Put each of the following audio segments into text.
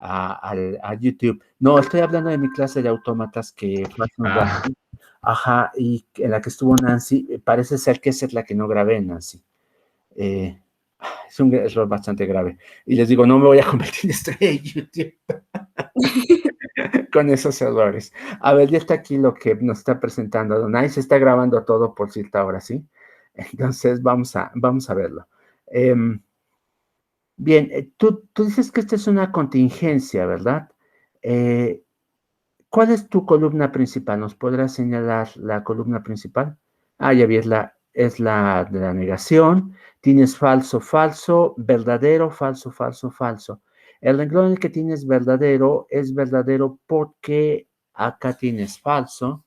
a YouTube. No, estoy hablando de mi clase de autómatas que fue hace un rato. Ajá, y en la que estuvo Nancy. Parece ser que esa es la que no grabé, Nancy. Es un error bastante grave. Y les digo, no me voy a convertir en estrella de YouTube con esos errores. A ver, ya está aquí lo que nos está presentando Donay. Se está grabando todo, por cierto, ahora sí. Entonces, vamos a verlo. Bien, tú dices que esta es una contingencia, ¿verdad? ¿Cuál es tu columna principal? ¿Nos podrás señalar la columna principal? Ah, ya vi, es la de la negación. Tienes falso, falso, verdadero, falso, falso, falso. El renglón en el que tienes verdadero es verdadero porque acá tienes falso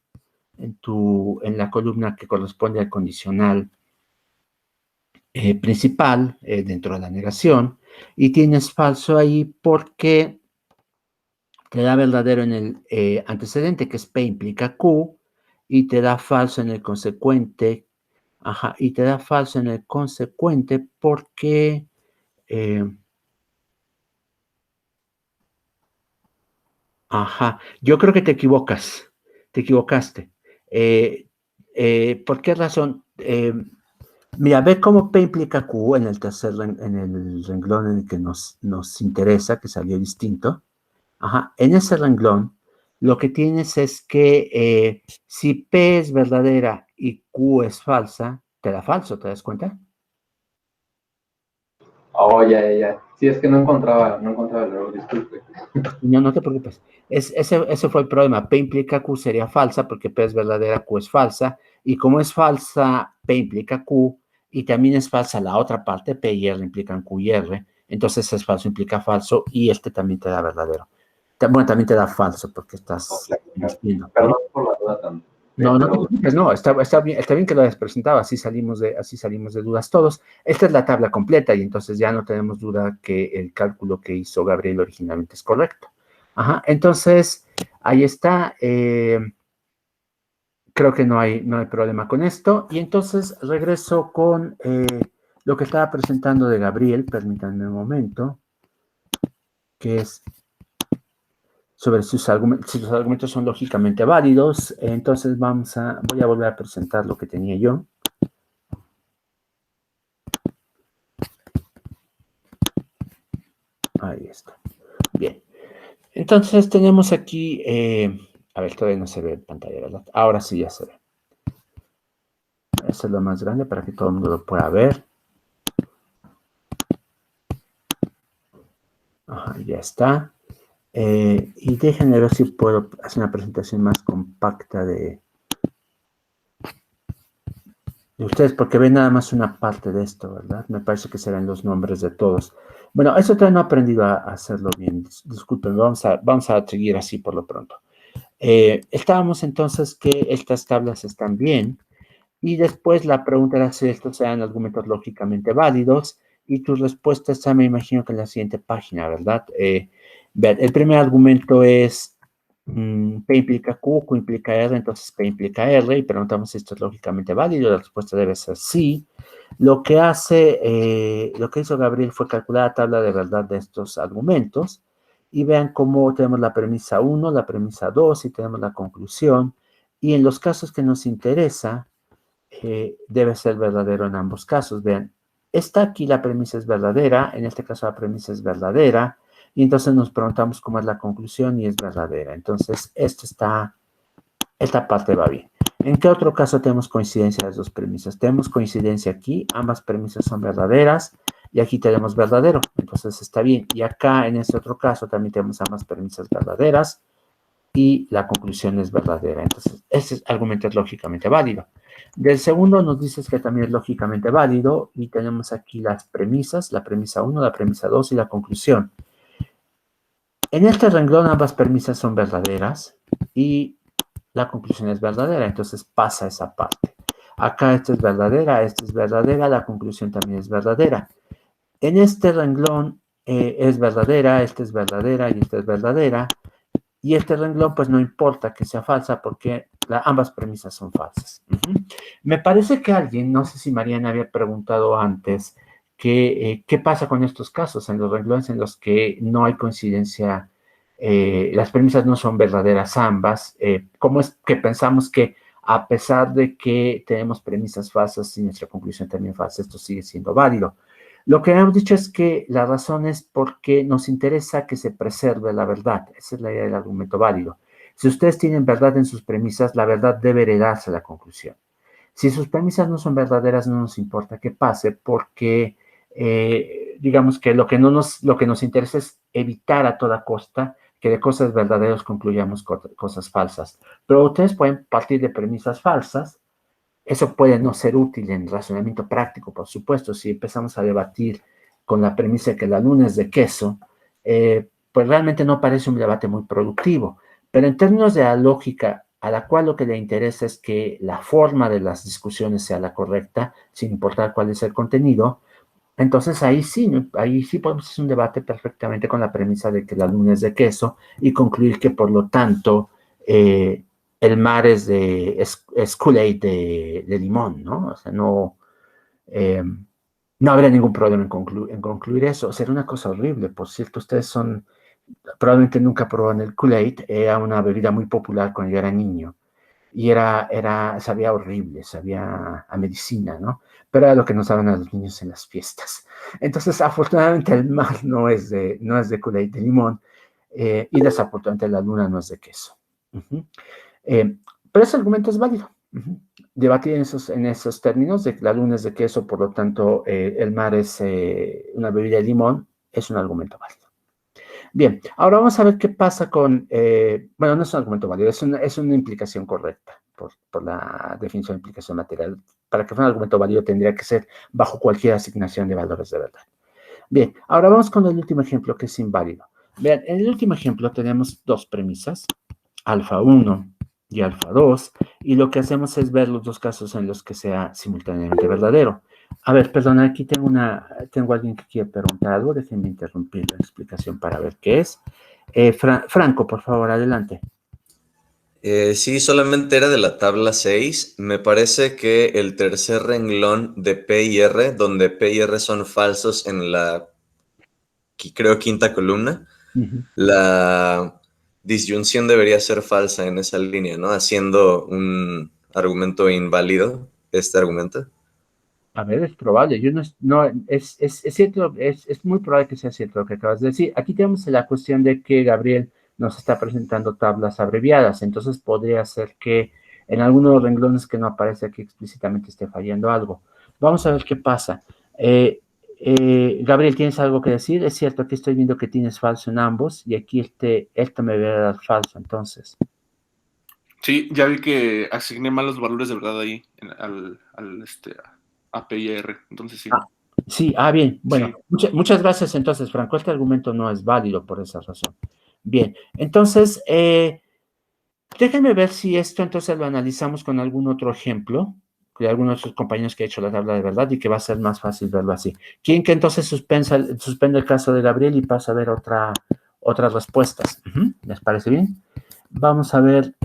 en la columna que corresponde al condicional principal dentro de la negación, y tienes falso ahí porque te da verdadero en el antecedente, que es P implica Q, y te da falso en el consecuente, ajá, y te da falso en el consecuente porque ajá, yo creo que te equivocaste. ¿Por qué razón? Mira, ve cómo P implica Q en el en el renglón en el que nos interesa, que salió distinto. Ajá, en ese renglón, lo que tienes es que si P es verdadera y Q es falsa, te da falso, ¿te das cuenta? Oh, ya. Sí, es que no encontraba el error, disculpe. No te preocupes. Ese fue el problema. P implica Q sería falsa porque P es verdadera, Q es falsa. Y como es falsa, P implica Q, y también es falsa la otra parte, P y R implican Q y R. Entonces es falso, implica falso, y este también te da verdadero. Bueno, también te da falso porque estás viendo. Perdón por la duda tanto. No te preocupes, no, está bien que lo hayas presentado, así salimos de dudas todos. Esta es la tabla completa y entonces ya no tenemos duda que el cálculo que hizo Gabriel originalmente es correcto. Ajá, entonces, ahí está. Creo que no hay problema con esto. Y entonces regreso con lo que estaba presentando de Gabriel, permítanme un momento, que es sobre si los argumentos son lógicamente válidos. Entonces voy a volver a presentar lo que tenía yo. Ahí está. Bien. Entonces tenemos aquí, a ver, todavía no se ve en pantalla, ¿verdad? Ahora sí ya se ve. Eso es lo más grande para que todo el mundo lo pueda ver. Ajá, ya está. Y déjenme ver si puedo hacer una presentación más compacta de ustedes, porque ven nada más una parte de esto, ¿verdad? Me parece que serán los nombres de todos. Bueno, eso todavía no he aprendido a hacerlo bien. Disculpen, vamos a seguir así por lo pronto. Estábamos entonces que estas tablas están bien, y después la pregunta era si estos sean argumentos lógicamente válidos, y tu respuesta está, me imagino, que en la siguiente página, ¿verdad? Vean, el primer argumento es P implica Q, Q implica R, entonces P implica R, y preguntamos si esto es lógicamente válido. La respuesta debe ser sí. Lo que hizo Gabriel fue calcular la tabla de verdad de estos argumentos, y vean cómo tenemos la premisa 1, la premisa 2, y tenemos la conclusión, y en los casos que nos interesa, debe ser verdadero en ambos casos. Vean, aquí la premisa es verdadera, en este caso la premisa es verdadera, y entonces nos preguntamos cómo es la conclusión y es verdadera. Entonces, esta parte va bien. ¿En qué otro caso tenemos coincidencia de las dos premisas? Tenemos coincidencia aquí, ambas premisas son verdaderas, y aquí tenemos verdadero, entonces está bien. Y acá, en este otro caso, también tenemos ambas premisas verdaderas, y la conclusión es verdadera. Entonces, ese argumento es lógicamente válido. Del segundo nos dices que también es lógicamente válido, y tenemos aquí las premisas, la premisa 1, la premisa 2 y la conclusión. En este renglón ambas premisas son verdaderas y la conclusión es verdadera, entonces pasa esa parte. Acá esta es verdadera, la conclusión también es verdadera. En este renglón es verdadera, esta es verdadera y esta es verdadera. Y este renglón, pues no importa que sea falsa porque ambas premisas son falsas. Me parece que alguien, no sé si Mariana había preguntado antes, porque ¿qué pasa con estos casos? En los renglones en los que no hay coincidencia, las premisas no son verdaderas ambas, ¿cómo es que pensamos que a pesar de que tenemos premisas falsas y nuestra conclusión también falsa, esto sigue siendo válido? Lo que hemos dicho es que la razón es porque nos interesa que se preserve la verdad. Esa es la idea del argumento válido. Si ustedes tienen verdad en sus premisas, la verdad debe heredarse a la conclusión. Si sus premisas no son verdaderas, no nos importa qué pase, porque digamos que lo que nos interesa es evitar a toda costa que de cosas verdaderas concluyamos cosas falsas. Pero ustedes pueden partir de premisas falsas. Eso puede no ser útil en razonamiento práctico, por supuesto. Si empezamos a debatir con la premisa de que la luna es de queso, pues realmente no parece un debate muy productivo. Pero en términos de la lógica, a la cual lo que le interesa es que la forma de las discusiones sea la correcta, sin importar cuál es el contenido, entonces ahí sí podemos hacer un debate perfectamente con la premisa de que la luna es de queso y concluir que por lo tanto el mar es Kool-Aid de limón, ¿no? O sea, eh, no habría ningún problema en concluir eso. Sería una cosa horrible. Por cierto, probablemente nunca probaron el Kool-Aid, era una bebida muy popular cuando yo era niño y sabía horrible, sabía a medicina, ¿no? Pero era lo que nos daban a los niños en las fiestas. Entonces, afortunadamente el mar no es de Kool-Aid de limón, y desafortunadamente la luna no es de queso. Uh-huh. Pero ese argumento es válido. Uh-huh. Debatir en esos términos de que la luna es de queso, por lo tanto el mar es una bebida de limón, es un argumento válido. Bien, ahora vamos a ver qué pasa bueno, no es un argumento válido, es una implicación correcta por la definición de implicación material. Para que fuera un argumento válido tendría que ser bajo cualquier asignación de valores de verdad. Bien, ahora vamos con el último ejemplo que es inválido. Vean, en el último ejemplo tenemos dos premisas, alfa 1 y alfa 2, y lo que hacemos es ver los dos casos en los que sea simultáneamente verdadero. A ver, perdona, aquí tengo alguien que quiere preguntar algo, déjenme interrumpir la explicación para ver qué es. Franco, por favor, adelante. Sí, solamente era de la tabla 6. Me parece que el tercer renglón de P y R, donde P y R son falsos en la, creo, quinta columna, Uh-huh. la disyunción debería ser falsa en esa línea, ¿no? Haciendo un argumento inválido, este argumento. A ver, es probable, es cierto, es muy probable que sea cierto lo que acabas de decir. Aquí tenemos la cuestión de que Gabriel nos está presentando tablas abreviadas, entonces podría ser que en algunos de los renglones que no aparece aquí explícitamente esté fallando algo. Vamos a ver qué pasa. Gabriel, ¿tienes algo que decir? Es cierto que estoy viendo que tienes falso en ambos y aquí esto me debe dar falso, entonces. Sí, ya vi que asigné mal los valores de verdad ahí a P y R, entonces sí. Sí, bien, bueno, sí. Muchas gracias entonces, Franco, este argumento no es válido por esa razón. Bien, entonces, déjenme ver si esto entonces lo analizamos con algún otro ejemplo, de algunos de sus compañeros que ha hecho la tabla de verdad y que va a ser más fácil verlo así. ¿Quién que entonces suspende el caso de Gabriel y pasa a ver otras respuestas? ¿Les parece bien? Vamos a ver,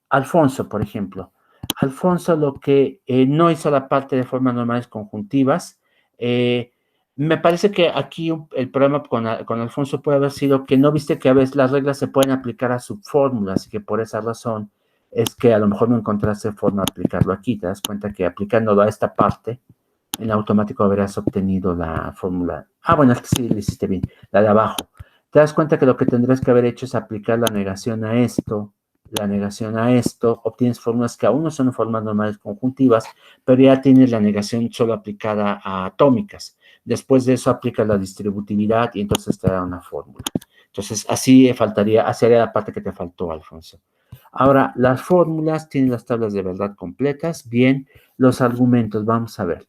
Alfonso, por ejemplo. Alfonso lo que no hizo la parte de formas normales conjuntivas. Me parece que aquí el problema con Alfonso puede haber sido que no viste que a veces las reglas se pueden aplicar a subfórmulas y que por esa razón es que a lo mejor no encontraste forma de aplicarlo aquí. Te das cuenta que aplicándolo a esta parte, en automático habrás obtenido la fórmula. Bueno, es que sí, lo hiciste bien, la de abajo. Te das cuenta que lo que tendrías que haber hecho es aplicar la negación a esto, la negación a esto, obtienes fórmulas que aún no son formas normales conjuntivas, pero ya tienes la negación solo aplicada a atómicas. Después de eso aplicas la distributividad y entonces te da una fórmula. Entonces, así sería la parte que te faltó, Alfonso. Ahora, las fórmulas tienen las tablas de verdad completas. Bien, los argumentos, vamos a ver.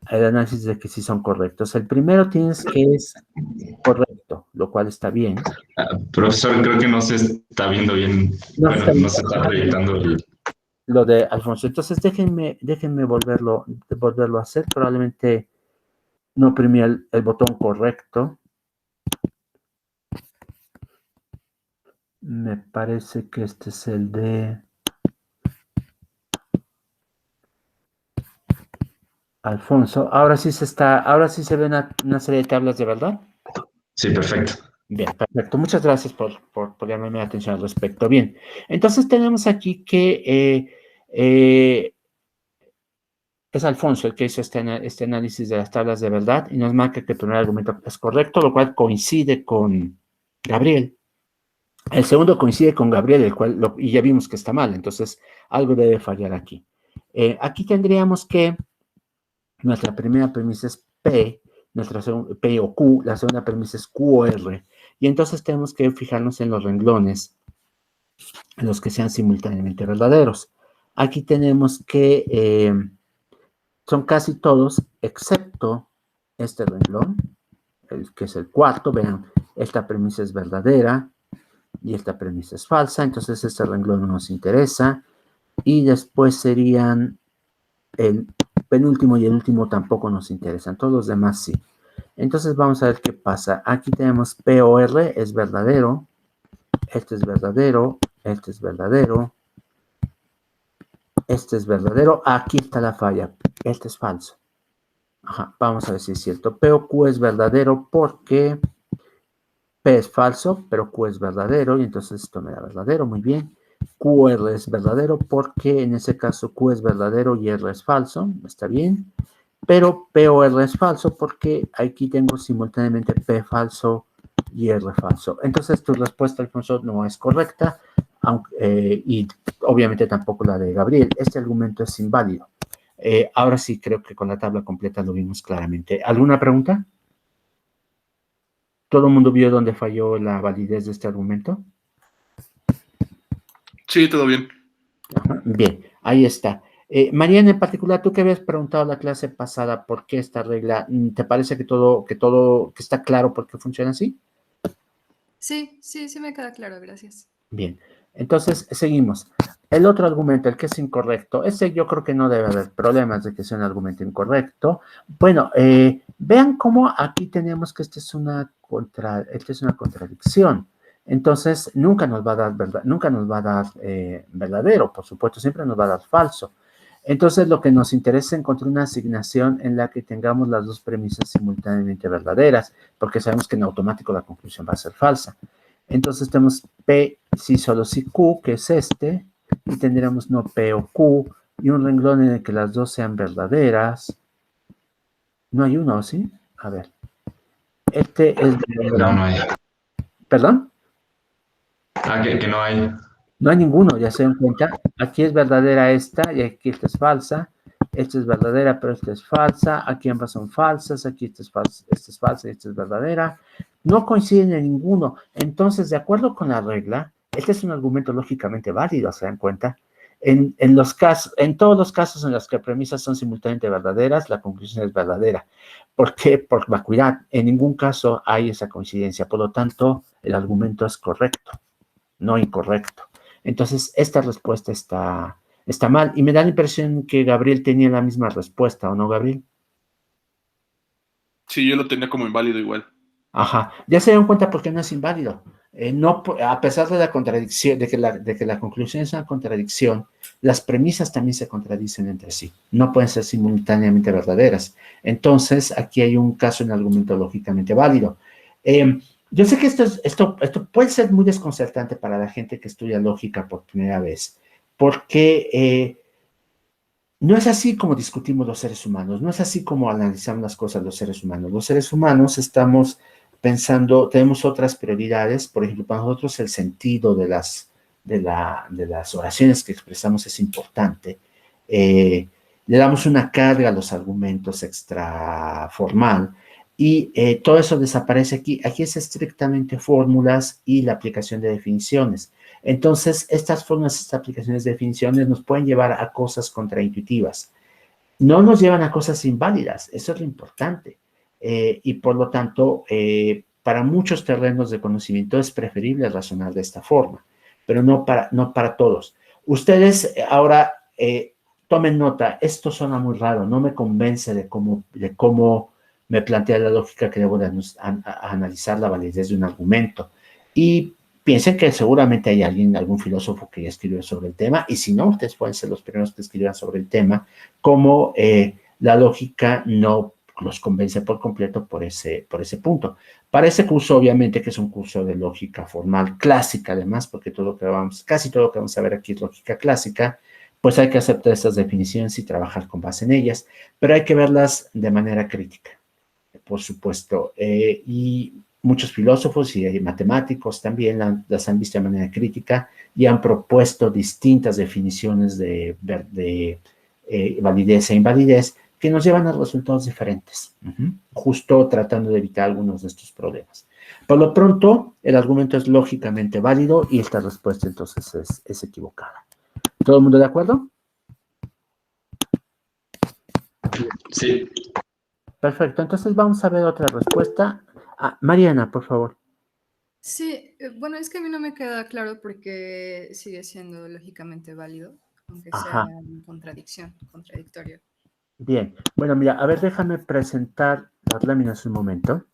El análisis de que sí son correctos. El primero tienes que es correcto, lo cual está bien. Profesor, creo que no se está viendo bien. No no se está proyectando lo de Alfonso. Entonces déjenme volverlo a hacer. Probablemente no oprimí el botón correcto. Me parece que este es el de... Alfonso, ahora sí se ve una serie de tablas de verdad. Sí, perfecto. Bien, perfecto. Muchas gracias por llamarme la atención al respecto. Bien, entonces tenemos aquí que es Alfonso el que hizo este análisis de las tablas de verdad y nos marca que el primer argumento es correcto, lo cual coincide con Gabriel. El segundo coincide con Gabriel, y ya vimos que está mal, entonces algo debe fallar aquí. Aquí tendríamos que nuestra primera premisa es P, P o Q, la segunda premisa es Q o R, y entonces tenemos que fijarnos en los renglones, en los que sean simultáneamente verdaderos. Aquí tenemos que son casi todos, excepto este renglón, que es el cuarto. Vean, esta premisa es verdadera y esta premisa es falsa, entonces este renglón no nos interesa. Y después serían el penúltimo y el último tampoco nos interesan, todos los demás sí. Entonces vamos a ver qué pasa. Aquí tenemos P o R, es verdadero, este es verdadero, este es verdadero, este es verdadero, aquí está la falla, este es falso. Ajá, vamos a ver si es cierto. P o Q es verdadero porque P es falso, pero Q es verdadero, y entonces esto me da verdadero, muy bien. QR es verdadero porque en ese caso Q es verdadero y R es falso, está bien. Pero P o R es falso porque aquí tengo simultáneamente P falso y R falso. Entonces tu respuesta, Alfonso, no es correcta, y obviamente tampoco la de Gabriel. Este argumento es inválido. Ahora sí creo que con la tabla completa lo vimos claramente. ¿Alguna pregunta? ¿Todo el mundo vio dónde falló la validez de este argumento? Sí, todo bien. Ajá, bien, ahí está. Mariana, en particular, tú que habías preguntado la clase pasada por qué esta regla, ¿te parece que que está claro por qué funciona así? Sí, me queda claro, gracias. Bien, entonces seguimos. El otro argumento, el que es incorrecto, ese yo creo que no debe haber problemas de que sea un argumento incorrecto. Bueno, vean cómo aquí tenemos que esta es una contradicción. Entonces, nunca nos va a dar verdad, nunca nos va a dar verdadero, por supuesto, siempre nos va a dar falso. Entonces, lo que nos interesa es encontrar una asignación en la que tengamos las dos premisas simultáneamente verdaderas, porque sabemos que en automático la conclusión va a ser falsa. Entonces tenemos P, sí, solo sí Q, que es este, y tendríamos no P o Q, y un renglón en el que las dos sean verdaderas. No hay uno, ¿sí? A ver. Este es... No, no hay. ¿Perdón? Ah, que no hay. No hay ninguno, ya se dan cuenta. Aquí es verdadera esta y aquí esta es falsa. Esta es verdadera, pero esta es falsa. Aquí ambas son falsas. Aquí esta es falsa y esta es verdadera. No coinciden en ninguno. Entonces, de acuerdo con la regla, este es un argumento lógicamente válido, ¿se dan cuenta? En todos los casos en los que premisas son simultáneamente verdaderas, la conclusión es verdadera. ¿Por qué? Por vacuidad. En ningún caso hay esa coincidencia. Por lo tanto, el argumento es correcto, no incorrecto. Entonces, esta respuesta está mal. Y me da la impresión que Gabriel tenía la misma respuesta, ¿o no, Gabriel? Sí, yo lo tenía como inválido igual. Ajá. Ya se dieron cuenta por qué no es inválido. No, a pesar de la contradicción, de que la conclusión es una contradicción, las premisas también se contradicen entre sí. No pueden ser simultáneamente verdaderas. Entonces, aquí hay un caso en argumento lógicamente válido. Yo sé que esto puede ser muy desconcertante para la gente que estudia lógica por primera vez, porque no es así como discutimos los seres humanos, no es así como analizamos las cosas los seres humanos. Los seres humanos estamos pensando, tenemos otras prioridades. Por ejemplo, para nosotros el sentido de las oraciones que expresamos es importante. Le damos una carga a los argumentos extraformal y todo eso desaparece aquí. Aquí es estrictamente fórmulas y la aplicación de definiciones. Entonces, estas fórmulas, estas aplicaciones de definiciones nos pueden llevar a cosas contraintuitivas. No nos llevan a cosas inválidas, eso es lo importante. Y por lo tanto, para muchos terrenos de conocimiento es preferible razonar de esta forma, pero no para todos. Ustedes ahora tomen nota, esto suena muy raro, no me convence de cómo me plantea la lógica que debo de analizar la validez de un argumento. Y piensen que seguramente hay algún filósofo que ya escribió sobre el tema, y si no, ustedes pueden ser los primeros que escriban sobre el tema, como la lógica no los convence por completo por ese punto. Para ese curso, obviamente, que es un curso de lógica formal clásica, además, porque casi todo lo que vamos a ver aquí es lógica clásica, pues hay que aceptar estas definiciones y trabajar con base en ellas, pero hay que verlas de manera crítica, por supuesto, y muchos filósofos y matemáticos también las han visto de manera crítica y han propuesto distintas definiciones de validez e invalidez que nos llevan a resultados diferentes, justo tratando de evitar algunos de estos problemas. Por lo pronto, el argumento es lógicamente válido y esta respuesta entonces es equivocada. ¿Todo el mundo de acuerdo? Sí. Perfecto, entonces vamos a ver otra respuesta. Mariana, por favor. Sí, bueno, es que a mí no me queda claro porque sigue siendo lógicamente válido, aunque sea Ajá. contradictorio. Bien, bueno, mira, a ver, déjame presentar las láminas un momento.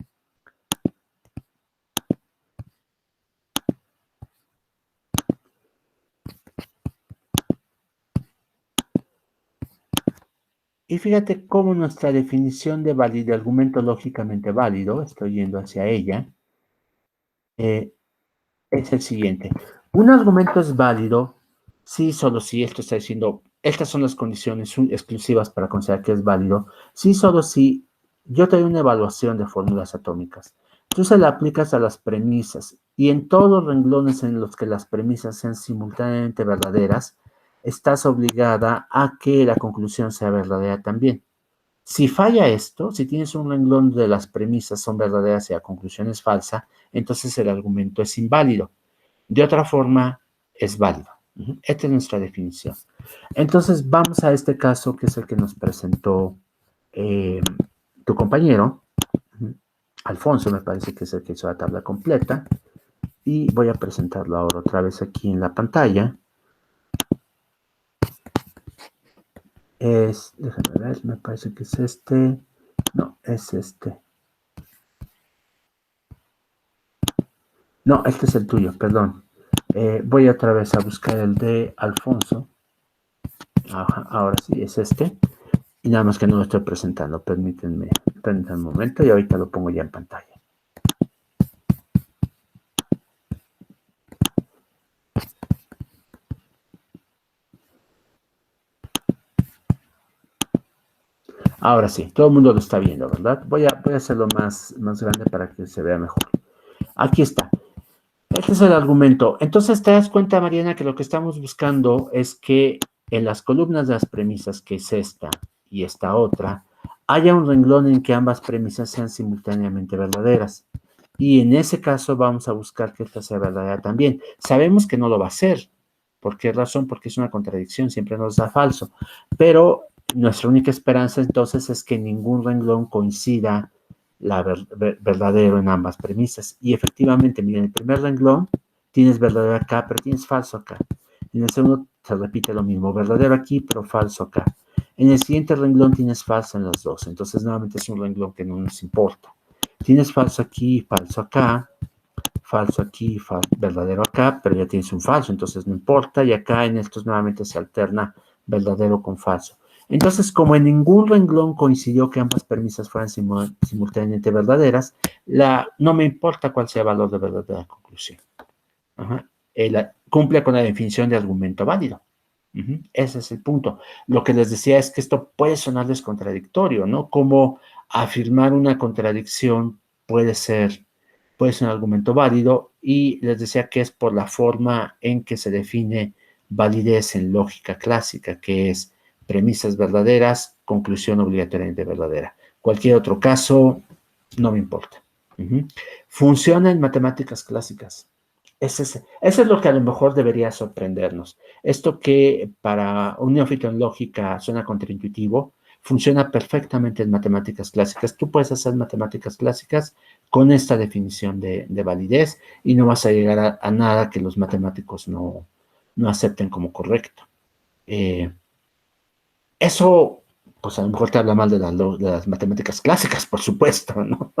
Y fíjate cómo nuestra definición de argumento lógicamente válido, estoy yendo hacia ella, es el siguiente. Un argumento es válido si, solo si, esto está diciendo, estas son las condiciones exclusivas para considerar que es válido, si, solo si yo te doy una evaluación de fórmulas atómicas, tú se la aplicas a las premisas y en todos los renglones en los que las premisas sean simultáneamente verdaderas, estás obligada a que la conclusión sea verdadera también. Si falla esto, si tienes un renglón de las premisas son verdaderas y la conclusión es falsa, entonces el argumento es inválido. De otra forma, es válido. Esta es nuestra definición. Entonces, vamos a este caso que es el que nos presentó tu compañero, Alfonso, me parece que es el que hizo la tabla completa, y voy a presentarlo ahora otra vez aquí en la pantalla. Déjame ver, me parece que es este. No, es este. No, este es el tuyo, perdón. Voy otra vez a buscar el de Alfonso. Ajá, ahora sí, es este. Y nada más que no lo estoy presentando. Permítanme un momento y ahorita lo pongo ya en pantalla. Ahora sí, todo el mundo lo está viendo, ¿verdad? Voy a hacerlo más grande para que se vea mejor. Aquí está. Este es el argumento. Entonces, te das cuenta, Mariana, que lo que estamos buscando es que en las columnas de las premisas, que es esta y esta otra, haya un renglón en que ambas premisas sean simultáneamente verdaderas. Y en ese caso vamos a buscar que esta sea verdadera también. Sabemos que no lo va a ser. ¿Por qué razón? Porque es una contradicción, siempre nos da falso. Pero nuestra única esperanza entonces es que ningún renglón coincida verdadero en ambas premisas. Y efectivamente, miren, en el primer renglón tienes verdadero acá, pero tienes falso acá. En el segundo se repite lo mismo, verdadero aquí, pero falso acá. En el siguiente renglón tienes falso en los dos, entonces nuevamente es un renglón que no nos importa. Tienes falso aquí, falso acá, verdadero acá, pero ya tienes un falso, entonces no importa, y acá en estos nuevamente se alterna verdadero con falso. Entonces, como en ningún renglón coincidió que ambas premisas fueran simultáneamente verdaderas, no me importa cuál sea el valor de verdadera conclusión. Cumple con la definición de argumento válido. Ese es el punto. Lo que les decía es que esto puede sonarles contradictorio, ¿no? Como afirmar una contradicción puede ser un argumento válido, y les decía que es por la forma en que se define validez en lógica clásica, que es premisas verdaderas, conclusión obligatoriamente verdadera. Cualquier otro caso, no me importa. Funciona en matemáticas clásicas. Eso es lo que a lo mejor debería sorprendernos. Esto que para un neófito en lógica suena contraintuitivo, funciona perfectamente en matemáticas clásicas. Tú puedes hacer matemáticas clásicas con esta definición de validez y no vas a llegar a nada que los matemáticos no acepten como correcto. Eso, pues a lo mejor te habla mal de las matemáticas clásicas, por supuesto, ¿no?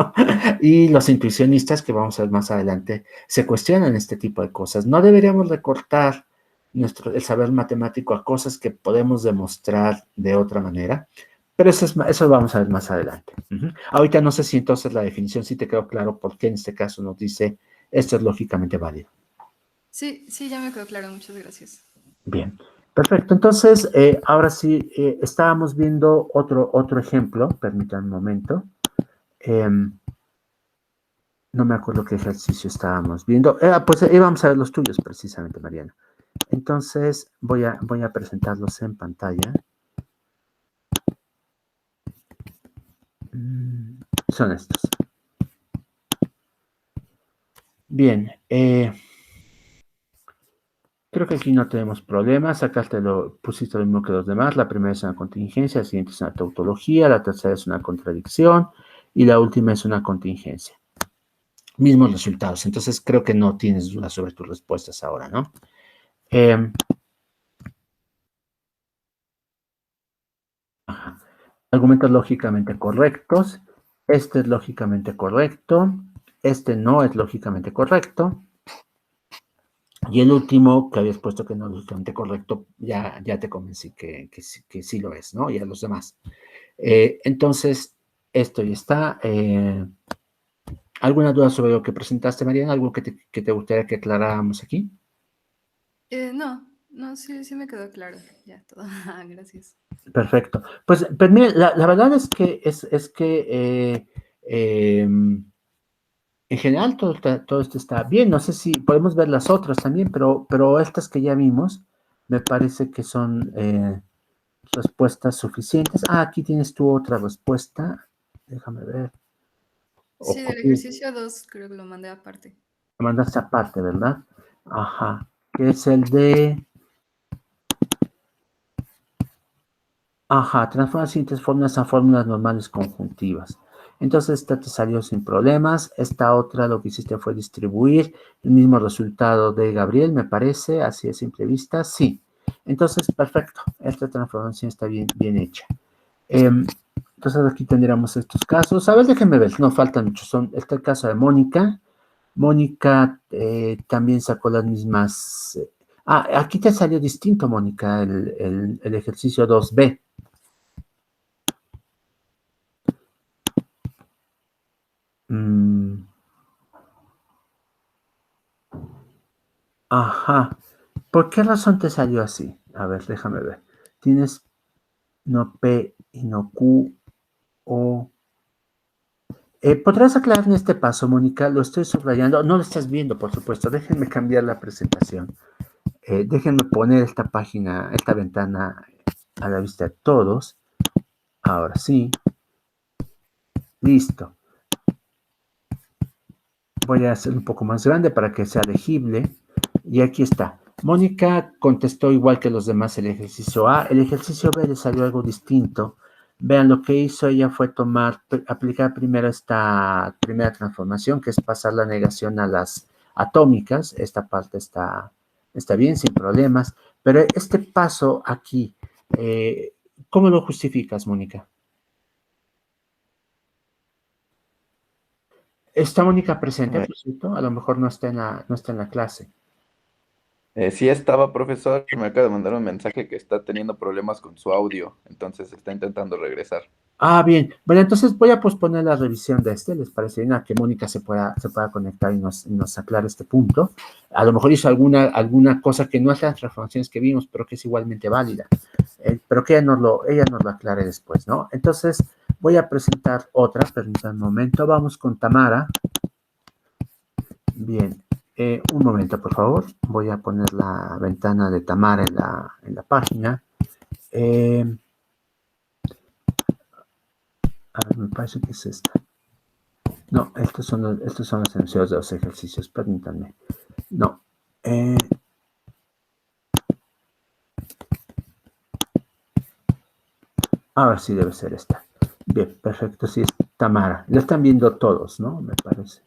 Y los intuicionistas, que vamos a ver más adelante, se cuestionan este tipo de cosas. No deberíamos recortar el saber matemático a cosas que podemos demostrar de otra manera, Pero eso vamos a ver más adelante. Ahorita no sé si entonces la definición sí te quedó claro por qué en este caso nos dice esto es lógicamente válido. Sí, sí, ya me quedó claro, muchas gracias. Bien, perfecto. Entonces, ahora sí, estábamos viendo otro ejemplo. Permítanme un momento. No me acuerdo qué ejercicio estábamos viendo. Pues íbamos a ver los tuyos precisamente, Mariana. Entonces, voy a presentarlos en pantalla. Son estos. Bien, creo que aquí no tenemos problemas. Acá pusiste lo mismo que los demás. La primera es una contingencia, la siguiente es una tautología, la tercera es una contradicción y la última es una contingencia. Mismos resultados. Entonces creo que no tienes dudas sobre tus respuestas ahora, ¿no? Argumentos lógicamente correctos. Este es lógicamente correcto. Este no es lógicamente correcto. Y el último, que habías puesto que no es lógicamente correcto, ya te convencí que sí lo es, ¿no? Y a los demás. Entonces, esto ya está. ¿Alguna duda sobre lo que presentaste, Mariana? ¿Algo que te gustaría que aclaráramos aquí? No, sí me quedó claro. Ya, todo. Gracias. Perfecto. Pues mira, la verdad es que en general todo esto está bien. No sé si podemos ver las otras también, pero estas que ya vimos me parece que son respuestas suficientes. Aquí tienes tú otra respuesta. Déjame ver. Sí, del ejercicio 2 creo que lo mandé aparte. Lo mandaste aparte, ¿verdad? Ajá. Que es el de... Ajá, transforma siguientes fórmulas a fórmulas normales conjuntivas. Entonces esta te salió sin problemas. Esta otra lo que hiciste fue distribuir el mismo resultado de Gabriel, me parece, así a simple vista. Sí. Entonces, perfecto. Esta transformación está bien hecha. Entonces aquí tendríamos estos casos. A ver, déjenme ver. No, faltan muchos. Está el caso de Mónica. Mónica también sacó las mismas... aquí te salió distinto, Mónica, el ejercicio 2B. Ajá. ¿Por qué razón te salió así? A ver, déjame ver. Tienes no P y no Q o... ¿podrás aclararme este paso, Mónica? Lo estoy subrayando. No lo estás viendo, por supuesto. Déjenme cambiar la presentación. Déjenme poner esta página, esta ventana a la vista de todos. Ahora sí. Listo. Voy a hacer un poco más grande para que sea legible. Y aquí está. Mónica contestó igual que los demás el ejercicio A. El ejercicio B le salió algo distinto. Vean, lo que hizo ella fue aplicar primero esta primera transformación, que es pasar la negación a las atómicas. Esta parte está bien, sin problemas. Pero este paso aquí, ¿cómo lo justificas, Mónica? ¿Está Mónica presente, por cierto? A lo mejor no está en la clase. Sí estaba, profesor, me acaba de mandar un mensaje que está teniendo problemas con su audio, entonces está intentando regresar. Bien. Bueno, entonces voy a posponer la revisión de ¿les parece bien? A que Mónica se pueda conectar y nos aclare este punto. A lo mejor hizo alguna cosa que no es las transformaciones que vimos, pero que es igualmente válida. Pero que ella nos lo aclare después, ¿no? Entonces, voy a presentar otra, permítanme un momento. Vamos con Tamara. Bien. Un momento, por favor. Voy a poner la ventana de Tamara en la página. A ver, me parece que es esta. No, estos son los enunciados de los ejercicios, permítanme. No. Ahora sí debe ser esta. Bien, perfecto, sí es Tamara. La están viendo todos, ¿no? Me parece.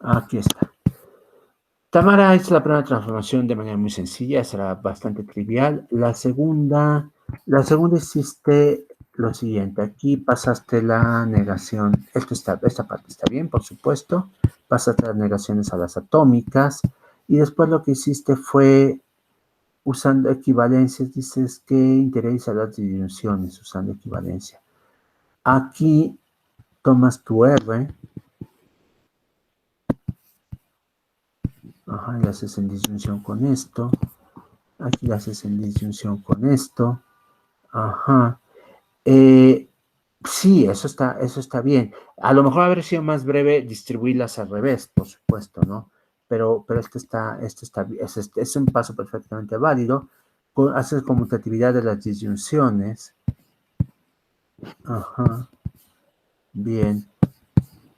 Aquí está. Tamara es la primera transformación de manera muy sencilla, será bastante trivial. La segunda hiciste lo siguiente. Aquí pasaste la negación. Esta parte está bien, por supuesto. Pasaste las negaciones a las atómicas Y después lo que hiciste fue, usando equivalencias, dices que interioriza las disyunciones usando equivalencia. Aquí tomas tu R, ajá, y haces en disyunción con esto. Aquí lo haces en disyunción con esto. Ajá. Sí, eso está bien. A lo mejor habría sido más breve distribuirlas al revés, por supuesto, ¿no? Pero es un paso perfectamente válido. Haces conmutatividad de las disyunciones. Ajá. Bien.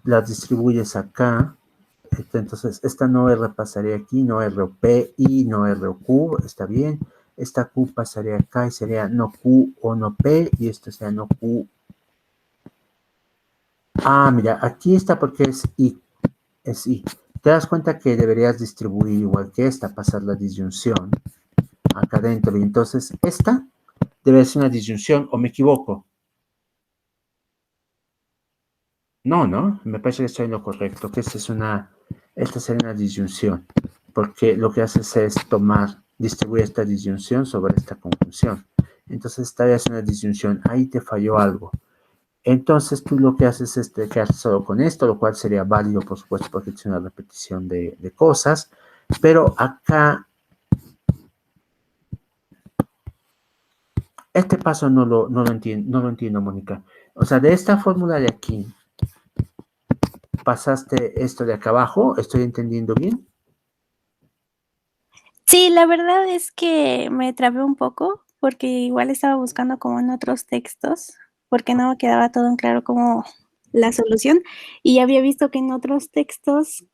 Las distribuyes acá. Entonces, esta no R pasaría aquí, no R o P, y no R o Q, está bien. Esta Q pasaría acá y sería no Q o no P, y esto sería no Q. Ah, mira, aquí está porque es I. Es I. Te das cuenta que deberías distribuir igual que esta, pasar la disyunción acá adentro. Y entonces, esta debe ser una disyunción, ¿o me equivoco? No, ¿no? Me parece que estoy en lo correcto, que esta sería una disyunción, porque lo que haces es distribuir esta disyunción sobre esta conjunción. Entonces, esta es una disyunción. Ahí te falló algo. Entonces, tú lo que haces es quedarte solo con esto, lo cual sería válido, por supuesto, porque es una repetición de cosas. Pero acá, este paso no lo entiendo, Mónica. O sea, de esta fórmula de aquí, pasaste esto de acá abajo, ¿estoy entendiendo bien? Sí, la verdad es que me trabé un poco porque igual estaba buscando como en otros textos, porque no me quedaba todo en claro como la solución y había visto que en otros textos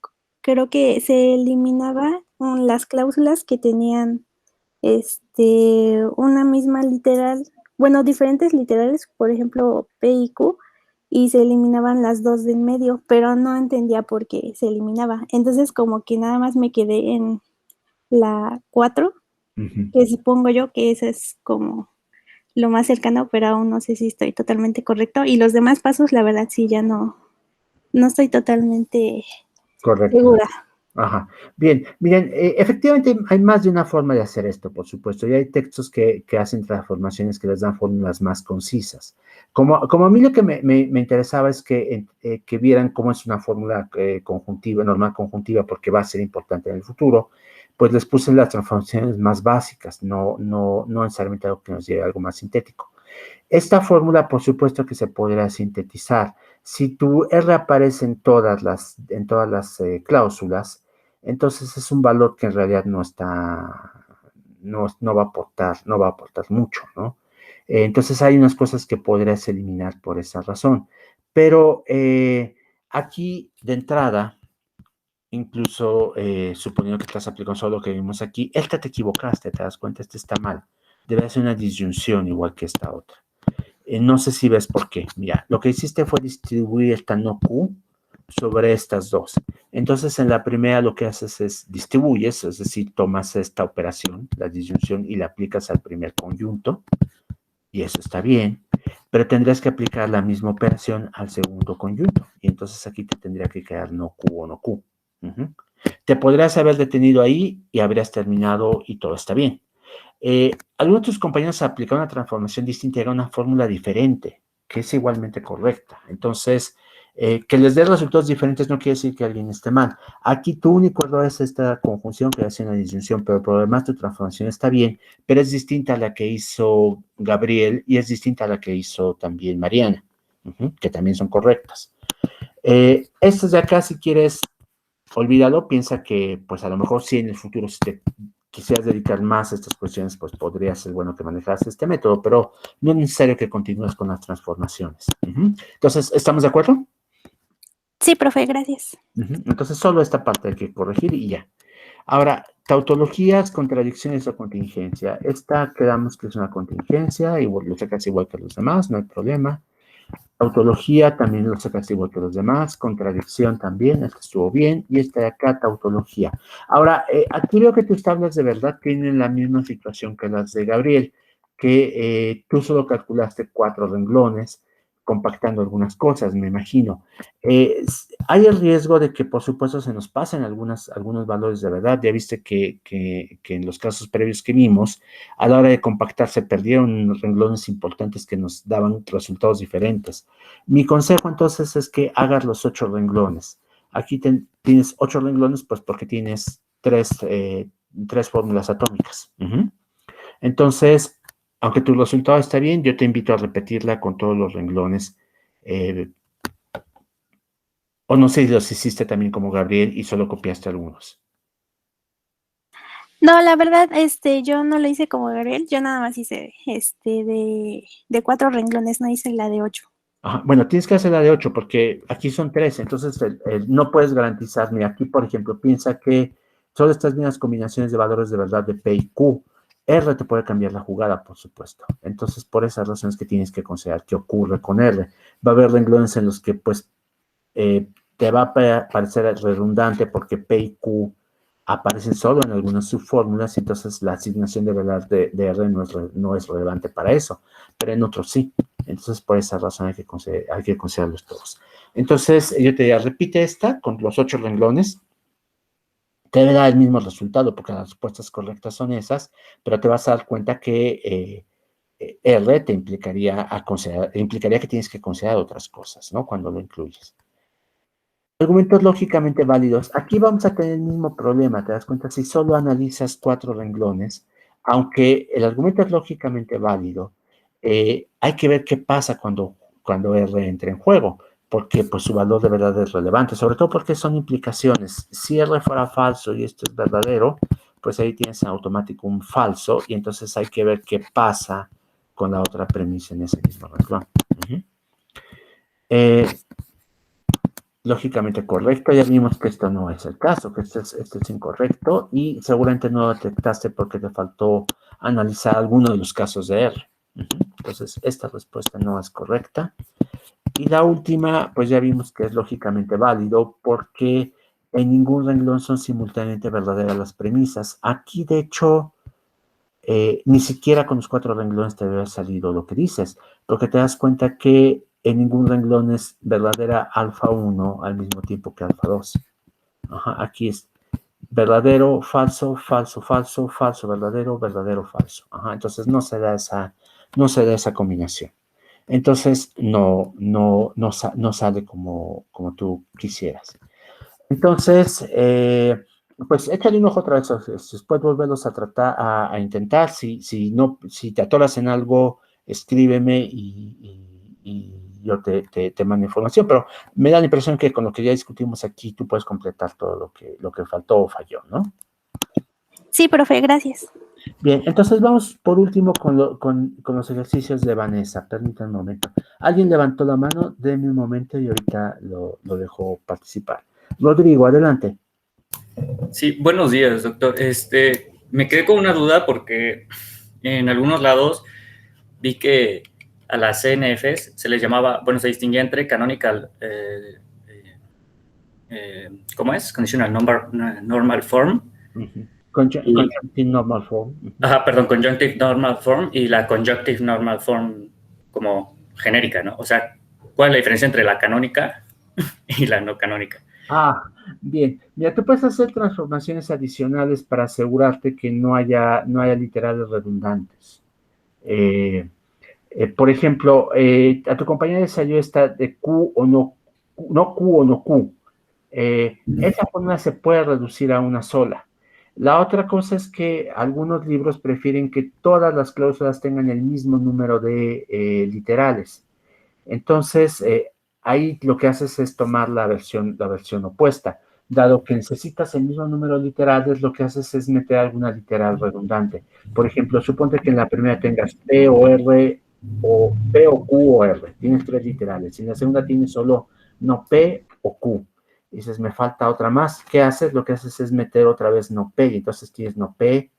creo que se eliminaba las cláusulas que tenían una misma literal, bueno, diferentes literales, por ejemplo, P y Q, y se eliminaban las dos de en medio, pero no entendía por qué se eliminaba. Entonces como que nada más me quedé en la 4, que supongo yo que esa es como lo más cercano, pero aún no sé si estoy totalmente correcto. Y los demás pasos, la verdad, sí, ya no estoy totalmente Correcto. segura. Ajá. Bien, miren, efectivamente hay más de una forma de hacer esto, por supuesto, y hay textos que hacen transformaciones que les dan fórmulas más concisas. Como a mí lo que me interesaba es que vieran cómo es una fórmula conjuntiva, normal conjuntiva, porque va a ser importante en el futuro, pues les puse las transformaciones más básicas, no necesariamente algo que nos lleve a algo más sintético. Esta fórmula, por supuesto que se podrá sintetizar. Si tu R aparece en todas las cláusulas, entonces es un valor que en realidad no va a aportar mucho, ¿no? Entonces hay unas cosas que podrías eliminar por esa razón. Pero aquí, de entrada, incluso suponiendo que estás aplicando solo lo que vimos aquí, esta te equivocaste, te das cuenta, esta está mal. Debe ser una disyunción igual que esta otra. No sé si ves por qué. Mira, lo que hiciste fue distribuir esta no Q sobre estas dos. Entonces, en la primera lo que haces es distribuyes, es decir, tomas esta operación, la disyunción, y la aplicas al primer conjunto, y eso está bien, pero tendrías que aplicar la misma operación al segundo conjunto, y entonces aquí te tendría que quedar no Q o no Q. Te podrías haber detenido ahí y habrías terminado y todo está bien. Algunos de tus compañeros aplicaron una transformación distinta y era una fórmula diferente, que es igualmente correcta. Entonces, que les dé resultados diferentes no quiere decir que alguien esté mal. Aquí tu único error es esta conjunción que hace una disyunción, pero por lo demás tu transformación está bien, pero es distinta a la que hizo Gabriel y es distinta a la que hizo también Mariana, que también son correctas. Estas de acá, si quieres, olvídalo, piensa que pues a lo mejor sí en el futuro si te quisieras dedicar más a estas cuestiones, pues podría ser bueno que manejas este método, pero no es necesario que continúes con las transformaciones. Entonces, ¿estamos de acuerdo? Sí, profe, gracias. Entonces, solo esta parte hay que corregir y ya. Ahora, tautologías, contradicciones o contingencia. Esta quedamos que es una contingencia, igual lo sacas igual que los demás, no hay problema. Tautología también lo sacas igual que los demás, contradicción también, esto estuvo bien, y esta de acá, tautología. Ahora, aquí veo que tus tablas de verdad tienen la misma situación que las de Gabriel, que tú solo calculaste 4 renglones, compactando algunas cosas, me imagino. Hay el riesgo de que, por supuesto, se nos pasen algunos valores de verdad. Ya viste que en los casos previos que vimos, a la hora de compactar se perdieron renglones importantes que nos daban resultados diferentes. Mi consejo, entonces, es que hagas los 8 renglones. Aquí tienes 8 renglones, pues porque tienes 3 fórmulas atómicas. Entonces, aunque tu resultado está bien, yo te invito a repetirla con todos los renglones. O no sé si los hiciste también como Gabriel y solo copiaste algunos. No, la verdad, yo no lo hice como Gabriel, yo nada más hice de 4 renglones, no hice la de 8. Ajá, bueno, tienes que hacer la de 8 porque aquí son 3, entonces no puedes garantizar. Mira, aquí, por ejemplo, piensa que solo estas mismas combinaciones de valores de verdad de P y Q. R te puede cambiar la jugada, por supuesto. Entonces, por esas razones que tienes que considerar qué ocurre con R. Va a haber renglones en los que, pues, te va a parecer redundante porque P y Q aparecen solo en algunas subfórmulas, y entonces la asignación de verdad de R no es relevante para eso, pero en otros sí. Entonces, por esa razón hay que considerarlos todos. Entonces, yo te diría, repite esta con los 8 renglones. Te debe dar el mismo resultado porque las respuestas correctas son esas, pero te vas a dar cuenta que R te implicaría que tienes que considerar otras cosas, ¿no? Cuando lo incluyes. Argumentos lógicamente válidos. Aquí vamos a tener el mismo problema, te das cuenta, si solo analizas 4 renglones, aunque el argumento es lógicamente válido, hay que ver qué pasa cuando R entra en juego, porque pues su valor de verdad es relevante, sobre todo porque son implicaciones. Si R fuera falso y esto es verdadero, pues ahí tienes en automático un falso, y entonces hay que ver qué pasa con la otra premisa en ese mismo renglón. Lógicamente correcto, ya vimos que esto no es el caso, que esto es incorrecto, y seguramente no lo detectaste porque te faltó analizar alguno de los casos de R. Entonces, esta respuesta no es correcta. Y la última, pues ya vimos que es lógicamente válido porque en ningún renglón son simultáneamente verdaderas las premisas. Aquí, de hecho, ni siquiera con los 4 renglones te debe haber salido lo que dices, porque te das cuenta que en ningún renglón es verdadera alfa 1 al mismo tiempo que alfa 2. Aquí es verdadero, falso, falso, falso, falso, verdadero, verdadero, falso. Entonces no se da esa combinación. Entonces no sale como tú quisieras. Entonces, pues échale un ojo otra vez. Después volverlos a tratar, a intentar. Si te atoras en algo, escríbeme y yo te mando información. Pero me da la impresión que con lo que ya discutimos aquí, tú puedes completar todo lo que faltó o falló, ¿no? Sí, profe, gracias. Bien, entonces vamos por último con los ejercicios de Vanessa. Permítanme un momento. Alguien levantó la mano, denme un momento y ahorita lo dejo participar. Rodrigo, adelante. Sí, buenos días, doctor. Me quedé con una duda porque en algunos lados vi que a las CNFs se les llamaba, bueno, se distinguía entre canonical, ¿cómo es? Conditional normal form. Conjunctive normal form. Perdón, conjunctive normal form y la conjunctive normal form como genérica, ¿no? O sea, ¿cuál es la diferencia entre la canónica y la no canónica? Bien. Mira, tú puedes hacer transformaciones adicionales para asegurarte que no haya literales redundantes. Por ejemplo, a tu compañera le salió esta de Q o no Q o no Q. Esa fórmula se puede reducir a una sola. La otra cosa es que algunos libros prefieren que todas las cláusulas tengan el mismo número de literales. Entonces, ahí lo que haces es tomar la versión opuesta. Dado que necesitas el mismo número de literales, lo que haces es meter alguna literal redundante. Por ejemplo, suponte que en la primera tengas P o R, o P o Q o R. Tienes 3 literales. Y en la segunda tienes solo no P o Q. Dices, me falta otra más. ¿Qué haces? Lo que haces es meter otra vez no P. Y entonces tienes no P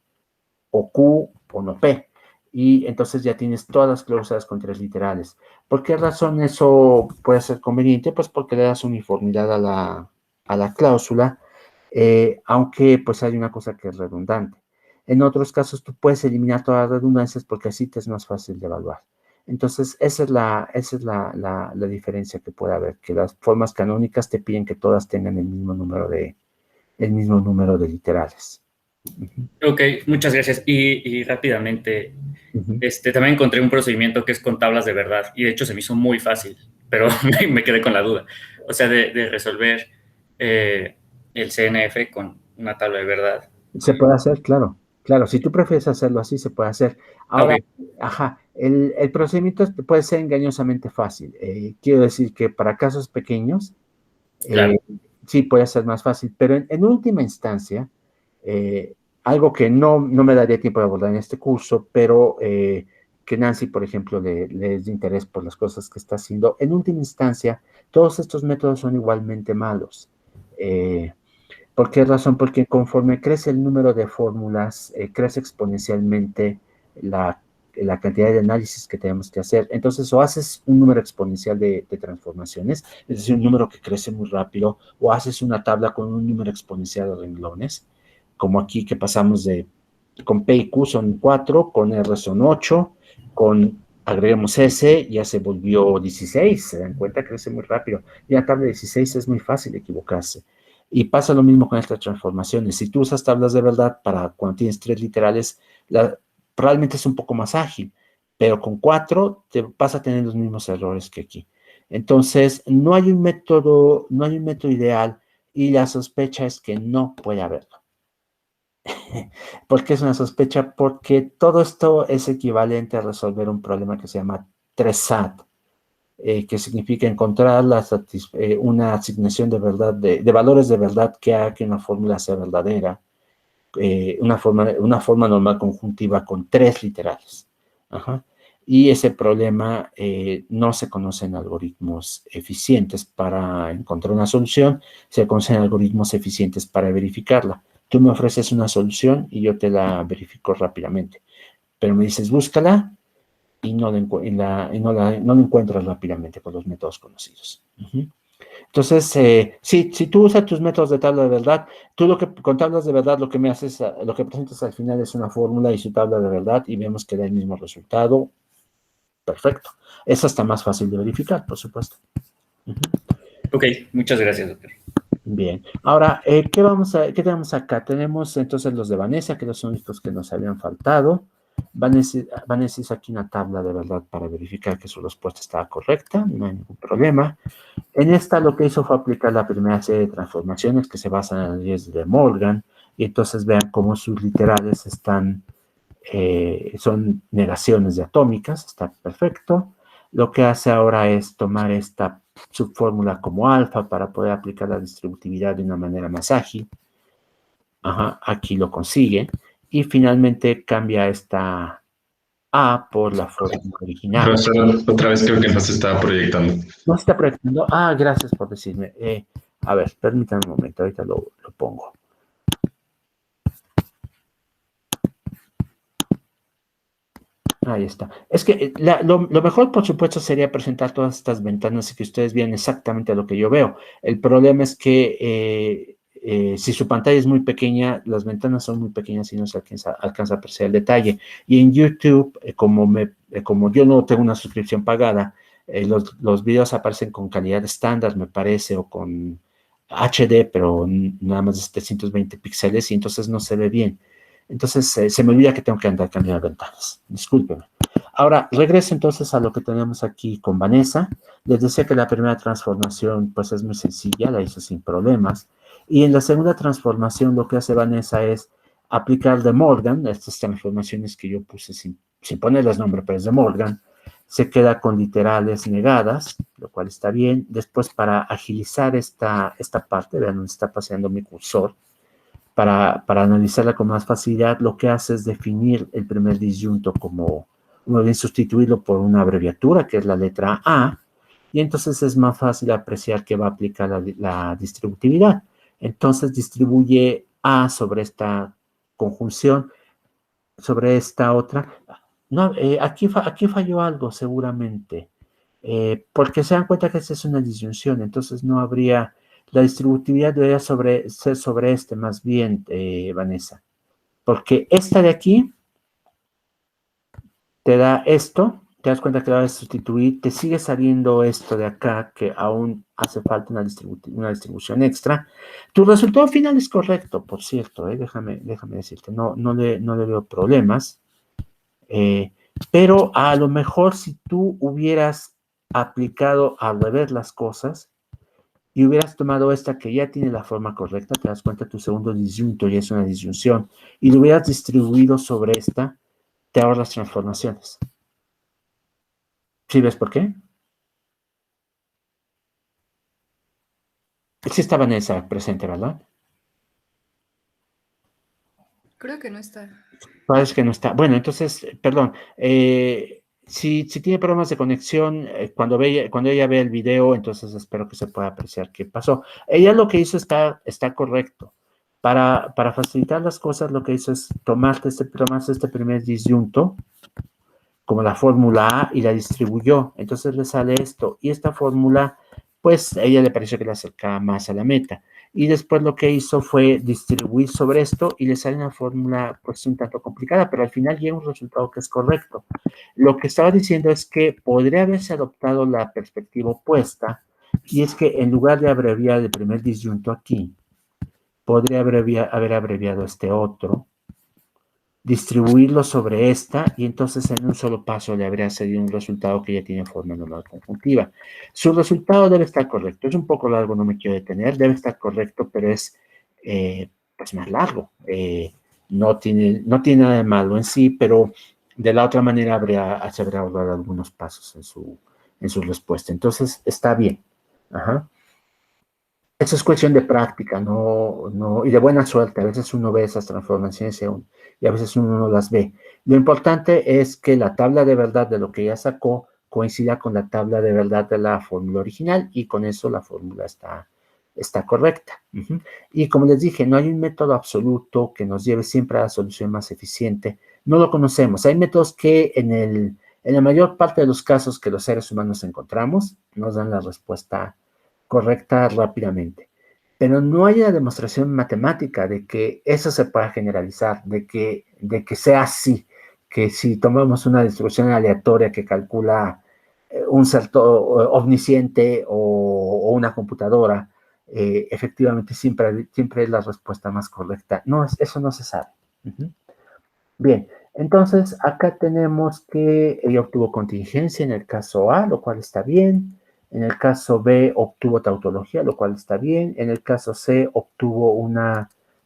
o Q o no P. Y entonces ya tienes todas las cláusulas con 3 literales. ¿Por qué razón eso puede ser conveniente? Pues porque le das uniformidad a la cláusula, aunque pues hay una cosa que es redundante. En otros casos tú puedes eliminar todas las redundancias porque así te es más fácil de evaluar. Entonces, esa es la diferencia que puede haber, que las formas canónicas te piden que todas tengan el mismo número de literales. Ok, muchas gracias. Y rápidamente, Ujú. también encontré un procedimiento que es con tablas de verdad, y de hecho se me hizo muy fácil, pero me quedé con la duda. O sea, de resolver el CNF con una tabla de verdad. Se puede hacer, claro, claro. Si tú prefieres hacerlo así, se puede hacer. Ahora, Ok, ajá, el procedimiento puede ser engañosamente fácil. Quiero decir que para casos pequeños, claro. sí puede ser más fácil, pero en última instancia, eh, algo que no me daría tiempo de abordar en este curso, pero que Nancy, por ejemplo, le es de interés por las cosas que está haciendo, en última instancia, todos estos métodos son igualmente malos. ¿Por qué razón? Porque conforme crece el número de fórmulas, crece exponencialmente la, la cantidad de análisis que tenemos que hacer. Entonces, o haces un número exponencial de transformaciones, es decir, un número que crece muy rápido, o haces una tabla con un número exponencial de renglones, como aquí que pasamos con P y Q son 4, con R son 8, con agreguemos S, ya se volvió 16, se dan cuenta, crece muy rápido. Y la tabla de 16 es muy fácil equivocarse. Y pasa lo mismo con estas transformaciones. Si tú usas tablas de verdad para cuando tienes 3 literales, probablemente es un poco más ágil, pero con 4 te vas a tener los mismos errores que aquí. Entonces, no hay un método ideal y la sospecha es que no puede haberlo. ¿Por qué es una sospecha? Porque todo esto es equivalente a resolver un problema que se llama 3SAT, que significa encontrar una asignación de verdad, de valores de verdad que haga que una fórmula sea verdadera, una forma normal conjuntiva con 3 literales. Ajá. Y ese problema no se conocen algoritmos eficientes para encontrar una solución, se conocen algoritmos eficientes para verificarla. Tú me ofreces una solución y yo te la verifico rápidamente, pero me dices búscala y no la encuentras rápidamente con los métodos conocidos. Uh-huh. Entonces, si tú usas tus métodos de tabla de verdad, tú con tablas de verdad lo que lo que presentas al final es una fórmula y su tabla de verdad y vemos que da el mismo resultado. Perfecto. Eso está más fácil de verificar, por supuesto. Uh-huh. Ok, muchas gracias, doctor. Bien. Ahora, ¿qué tenemos acá? Tenemos entonces los de Vanessa, que son estos que nos habían faltado. Vanessa hizo aquí una tabla de verdad para verificar que su respuesta estaba correcta, no hay ningún problema. En esta lo que hizo fue aplicar la primera serie de transformaciones que se basan en las leyes de Morgan, y entonces vean cómo sus literales son negaciones de atómicas, está perfecto. Lo que hace ahora es tomar esta subfórmula como alfa para poder aplicar la distributividad de una manera más ágil. Ajá, aquí lo consigue. Y finalmente cambia esta A por la fórmula original. Profesor, otra vez creo que no se estaba proyectando. No se está proyectando. Ah, gracias por decirme. A ver, permítanme un momento, ahorita lo pongo. Ahí está. Es que lo mejor, por supuesto, sería presentar todas estas ventanas y que ustedes vean exactamente lo que yo veo. El problema es que si su pantalla es muy pequeña, las ventanas son muy pequeñas y no se alcanza a apreciar el detalle. Y en YouTube, como yo no tengo una suscripción pagada, los videos aparecen con calidad estándar, me parece, o con HD, pero nada más de 720 píxeles y entonces no se ve bien. Entonces, se me olvida que tengo que andar cambiando ventanas. Discúlpenme. Ahora, regreso entonces a lo que tenemos aquí con Vanessa. Les decía que la primera transformación, pues, es muy sencilla, la hizo sin problemas. Y en la segunda transformación, lo que hace Vanessa es aplicar de Morgan, estas transformaciones que yo puse sin ponerles nombre, pero es de Morgan. Se queda con literales negadas, lo cual está bien. Después, para agilizar esta parte, vean dónde está paseando mi cursor, para analizarla con más facilidad, lo que hace es definir el primer disyunto como, más bien sustituirlo por una abreviatura, que es la letra A, y entonces es más fácil apreciar que va a aplicar la distributividad. Entonces distribuye A sobre esta conjunción, sobre esta otra. No, aquí falló algo seguramente, porque se dan cuenta que esta es una disyunción, entonces no habría... La distributividad debería ser sobre este más bien, Vanessa. Porque esta de aquí te da esto, te das cuenta que la vas a sustituir, te sigue saliendo esto de acá, que aún hace falta una distribución extra. Tu resultado final es correcto, por cierto, déjame decirte, no le veo problemas, pero a lo mejor si tú hubieras aplicado al revés las cosas y hubieras tomado esta que ya tiene la forma correcta, te das cuenta tu segundo disyunto ya es una disyunción, y lo hubieras distribuido sobre esta, te ahorras transformaciones. ¿Sí ves por qué? Sí está Vanessa presente, ¿verdad? Creo que no está. Parece que no está. Bueno, entonces, perdón. Si tiene problemas de conexión, cuando ella ve el video, entonces espero que se pueda apreciar qué pasó. Ella lo que hizo está correcto. Para facilitar las cosas, lo que hizo es tomarse este primer disyunto, como la fórmula A, y la distribuyó. Entonces le sale esto. Y esta fórmula, pues, a ella le pareció que le acercaba más a la meta. Y después lo que hizo fue distribuir sobre esto y le sale una fórmula, pues, un tanto complicada, pero al final llega un resultado que es correcto. Lo que estaba diciendo es que podría haberse adoptado la perspectiva opuesta, y es que en lugar de abreviar el primer disyunto aquí, podría haber abreviado este otro, distribuirlo sobre esta, y entonces en un solo paso le habría salido un resultado que ya tiene forma normal conjuntiva. Su resultado debe estar correcto. Es un poco largo, no me quiero detener, debe estar correcto, pero es pues más largo. No tiene nada de malo en sí, pero de la otra manera se habría ahorrado algunos pasos en su respuesta. Entonces está bien. Ajá. Eso es cuestión de práctica, y de buena suerte. A veces uno ve esas transformaciones y a veces uno no las ve. Lo importante es que la tabla de verdad de lo que ya sacó coincida con la tabla de verdad de la fórmula original, y con eso la fórmula está correcta. Y como les dije, no hay un método absoluto que nos lleve siempre a la solución más eficiente. No lo conocemos. Hay métodos que en la mayor parte de los casos que los seres humanos encontramos nos dan la respuesta correcta rápidamente. Pero no hay una demostración matemática de que eso se pueda generalizar, de que sea así, que si tomamos una distribución aleatoria que calcula un ser omnisciente o una computadora, efectivamente siempre es la respuesta más correcta. No, eso no se sabe. Bien, entonces acá tenemos que ella obtuvo contingencia en el caso A, lo cual está bien. En el caso B obtuvo tautología, lo cual está bien. En el caso C obtuvo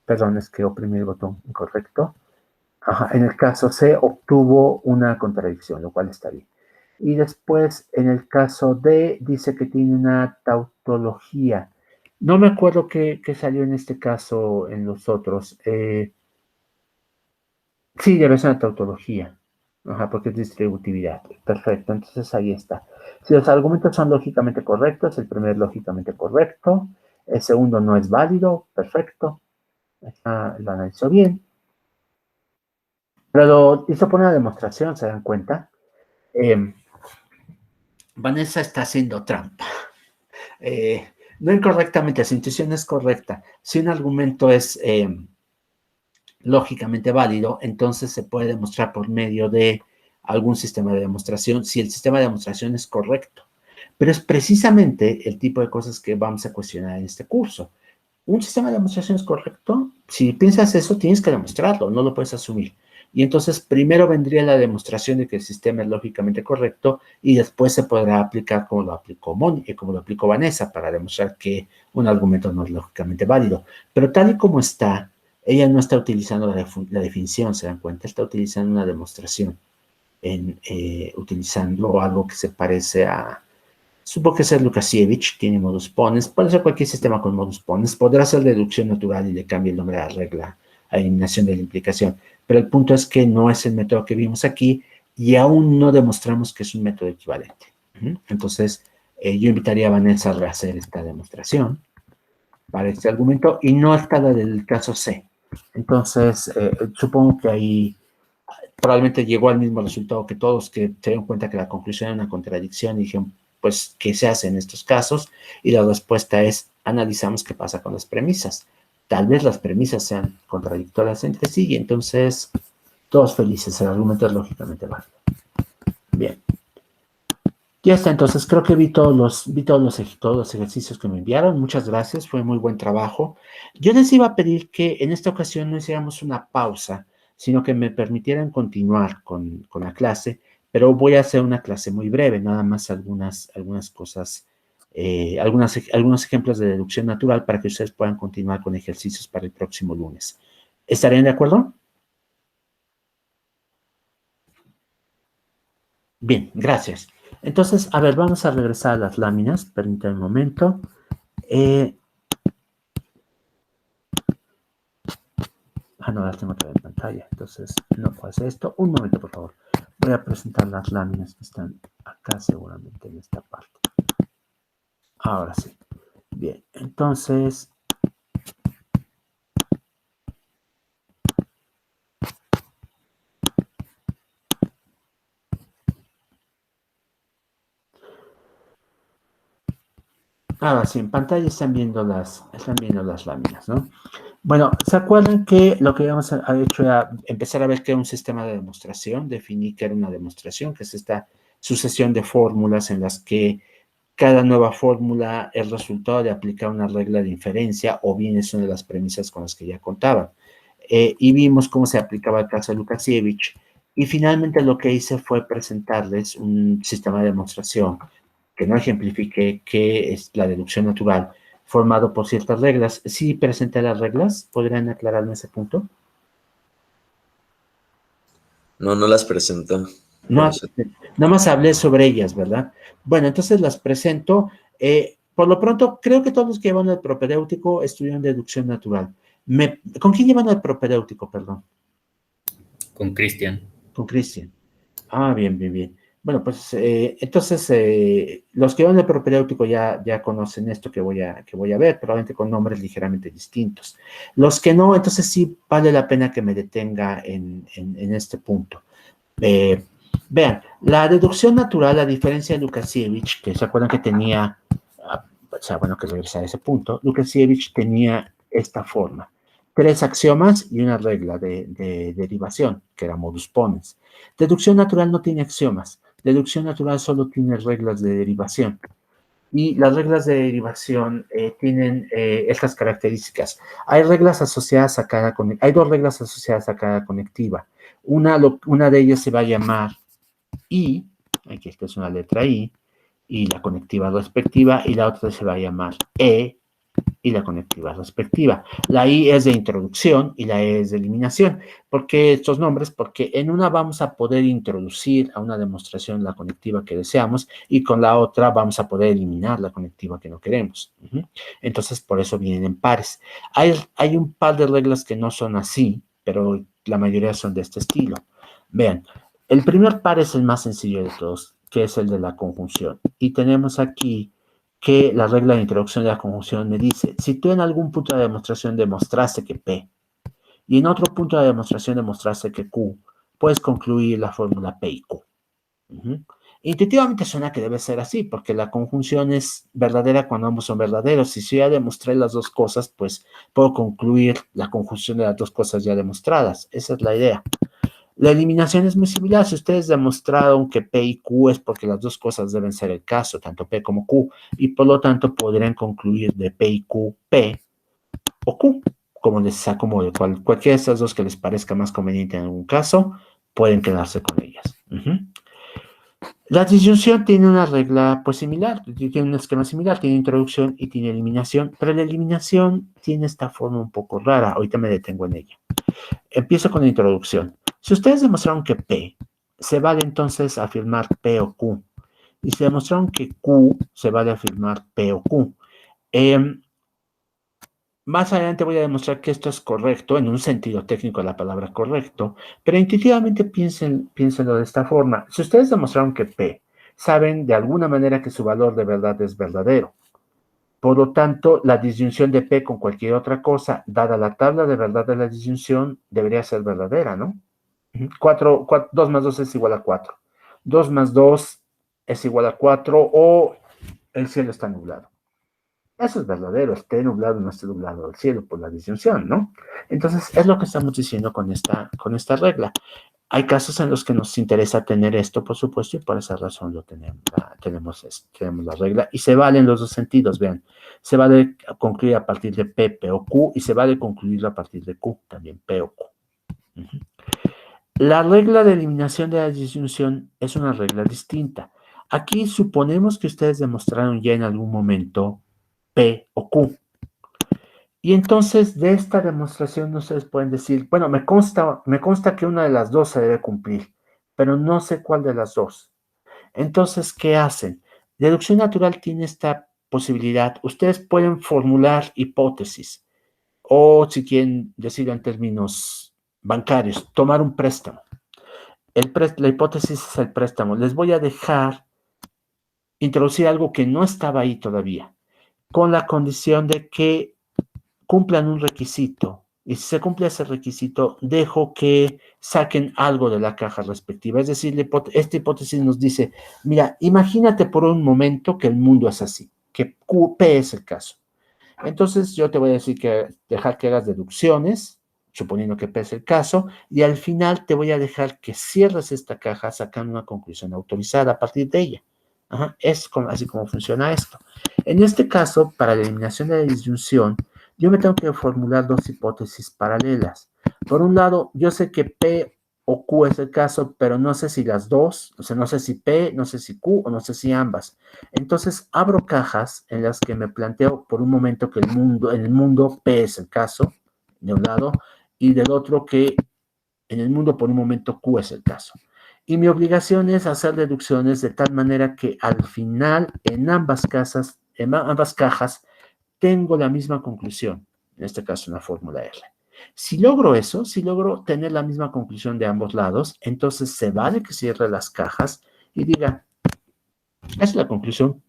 perdón, es que oprimí el botón incorrecto. En el caso C obtuvo una contradicción, lo cual está bien. Y después, en el caso D, dice que tiene una tautología. No me acuerdo qué salió en este caso en los otros. Sí, debe ser una tautología. Porque es distributividad. Perfecto, entonces ahí está. Si los argumentos son lógicamente correctos, el primero es lógicamente correcto, el segundo no es válido, perfecto. Lo analizó bien. Pero lo hizo por una demostración, ¿se dan cuenta? Vanessa está haciendo trampa. No incorrectamente, su intuición es correcta. Si un argumento es lógicamente válido, entonces se puede demostrar por medio de algún sistema de demostración, si el sistema de demostración es correcto. Pero es precisamente el tipo de cosas que vamos a cuestionar en este curso. ¿Un sistema de demostración es correcto? Si piensas eso, tienes que demostrarlo, no lo puedes asumir. Y entonces primero vendría la demostración de que el sistema es lógicamente correcto, y después se podrá aplicar como lo aplicó Vanessa, para demostrar que un argumento no es lógicamente válido. Pero tal y como está, ella no está utilizando la definición, ¿se dan cuenta? Está utilizando una demostración, utilizando algo que se parece a... Supongo que es Lukasiewicz, tiene modus ponens, puede ser cualquier sistema con modus ponens, podrá ser deducción natural y le cambia el nombre a la regla, a eliminación de la implicación, pero el punto es que no es el método que vimos aquí, y aún no demostramos que es un método equivalente. Entonces, yo invitaría a Vanessa a rehacer esta demostración para este argumento, y no está la del caso C. Entonces, supongo que ahí probablemente llegó al mismo resultado que todos, que se dieron cuenta que la conclusión era una contradicción y dijeron, pues, ¿qué se hace en estos casos? Y la respuesta es, analizamos qué pasa con las premisas. Tal vez las premisas sean contradictorias entre sí, y entonces todos felices, el argumento es lógicamente válido. Bien. Ya está, entonces creo que vi todos los ejercicios que me enviaron. Muchas gracias, fue muy buen trabajo. Yo les iba a pedir que en esta ocasión no hiciéramos una pausa, sino que me permitieran continuar con la clase, pero voy a hacer una clase muy breve, nada más algunas cosas, algunos ejemplos de deducción natural para que ustedes puedan continuar con ejercicios para el próximo lunes. ¿Estarían de acuerdo? Bien, gracias. Entonces, a ver, vamos a regresar a las láminas. Permítanme un momento. No las tengo que ver en pantalla. Entonces, no puedo hacer esto. Un momento, por favor. Voy a presentar las láminas que están acá, seguramente en esta parte. Ahora sí. Bien, entonces... Ahora sí, en pantalla están viendo las láminas, ¿no? Bueno, ¿se acuerdan que lo que habíamos hecho era empezar a ver que era un sistema de demostración? Definí que era una demostración, que es esta sucesión de fórmulas en las que cada nueva fórmula es resultado de aplicar una regla de inferencia o bien es una de las premisas con las que ya contaban. Y vimos cómo se aplicaba el caso de Lukasiewicz. Y finalmente lo que hice fue presentarles un sistema de demostración que no ejemplifique qué es la deducción natural, formado por ciertas reglas. Sí presenté las reglas, ¿podrían aclararme ese punto? No, no las presento. No, nada más hablé sobre ellas, ¿verdad? Bueno, entonces las presento. Por lo pronto, creo que todos los que llevan el propedéutico estudian deducción natural. ¿Con quién llevan el propedéutico, perdón? Con Cristian. Con Cristian. Ah, bien, bien, bien. Bueno, pues entonces los que van el propedéutico ya conocen esto que voy a ver, probablemente con nombres ligeramente distintos. Los que no, entonces sí vale la pena que me detenga en este punto. Vean, la deducción natural, a diferencia de Lukasiewicz, que se acuerdan que tenía, o sea, bueno, que regresar a ese punto, Lukasiewicz tenía esta forma: 3 axiomas y una regla de derivación, que era modus ponens. Deducción natural no tiene axiomas. Deducción natural solo tiene reglas de derivación. Y las reglas de derivación tienen estas características. Hay reglas asociadas a cada hay 2 reglas asociadas a cada conectiva. Una de ellas se va a llamar I, aquí esta es una letra I, y la conectiva respectiva, y la otra se va a llamar E, y la conectiva respectiva. La I es de introducción y la E es de eliminación. ¿Por qué estos nombres? Porque en una vamos a poder introducir a una demostración la conectiva que deseamos y con la otra vamos a poder eliminar la conectiva que no queremos. Entonces, por eso vienen en pares. Hay un par de reglas que no son así, pero la mayoría son de este estilo. Vean, el primer par es el más sencillo de todos, que es el de la conjunción. Y tenemos aquí que la regla de introducción de la conjunción me dice: si tú en algún punto de demostración demostraste que P y en otro punto de demostración demostraste que Q, puedes concluir la fórmula P y Q. Intuitivamente suena que debe ser así, porque la conjunción es verdadera cuando ambos son verdaderos. Y si ya demostré las dos cosas, pues puedo concluir la conjunción de las dos cosas ya demostradas. Esa es la idea. La eliminación es muy similar. Si ustedes demostraron que P y Q es porque las dos cosas deben ser el caso, tanto P como Q, y por lo tanto podrían concluir de P y Q, P o Q, como les acomodo. Cualquiera de estas dos que les parezca más conveniente en algún caso, pueden quedarse con ellas. La disyunción tiene una regla pues similar, tiene un esquema similar, tiene introducción y tiene eliminación, pero la eliminación tiene esta forma un poco rara. Ahorita me detengo en ella. Empiezo con la introducción. Si ustedes demostraron que P se vale entonces afirmar P o Q, y si demostraron que Q se vale afirmar P o Q, más adelante voy a demostrar que esto es correcto en un sentido técnico de la palabra correcto, pero intuitivamente piénsenlo de esta forma. Si ustedes demostraron que P, saben de alguna manera que su valor de verdad es verdadero. Por lo tanto, la disyunción de P con cualquier otra cosa, dada la tabla de verdad de la disyunción, debería ser verdadera, ¿no? 2 más 2 es igual a 4. 2 más 2 es igual a 4 o el cielo está nublado. Eso es verdadero, esté nublado o no esté nublado el cielo por la disyunción, ¿no? Entonces, es lo que estamos diciendo con esta regla. Hay casos en los que nos interesa tener esto, por supuesto, y por esa razón lo tenemos la regla, y se vale en los dos sentidos, vean. Se vale concluir a partir de P, P o Q, y se vale concluirlo a partir de Q, también P o Q. La regla de eliminación de la disyunción es una regla distinta. Aquí suponemos que ustedes demostraron ya en algún momento P o Q. Y entonces de esta demostración ustedes pueden decir, bueno, me consta que una de las dos se debe cumplir, pero no sé cuál de las dos. Entonces, ¿qué hacen? Deducción natural tiene esta posibilidad. Ustedes pueden formular hipótesis, o si quieren decirlo en términos bancarios, tomar un préstamo. La hipótesis es el préstamo. Les voy a dejar introducir algo que no estaba ahí todavía, con la condición de que cumplan un requisito, y si se cumple ese requisito, dejo que saquen algo de la caja respectiva. Es decir, esta hipótesis nos dice, mira, imagínate por un momento que el mundo es así, que P es el caso. Entonces yo te voy a decir que dejar que hagas deducciones, suponiendo que P es el caso, y al final te voy a dejar que cierres esta caja sacando una conclusión autorizada a partir de ella. Ajá, es así como funciona esto. En este caso, para la eliminación de la disyunción, yo me tengo que formular dos hipótesis paralelas. Por un lado, yo sé que P o Q es el caso, pero no sé si las dos, o sea, no sé si P, no sé si Q o no sé si ambas. Entonces, abro cajas en las que me planteo por un momento que en el mundo P es el caso, de un lado, y del otro que en el mundo por un momento Q es el caso. Y mi obligación es hacer deducciones de tal manera que al final en ambas cajas tengo la misma conclusión, en este caso una fórmula R. Si logro eso, si logro tener la misma conclusión de ambos lados, entonces se vale que cierre las cajas y diga, esa es la conclusión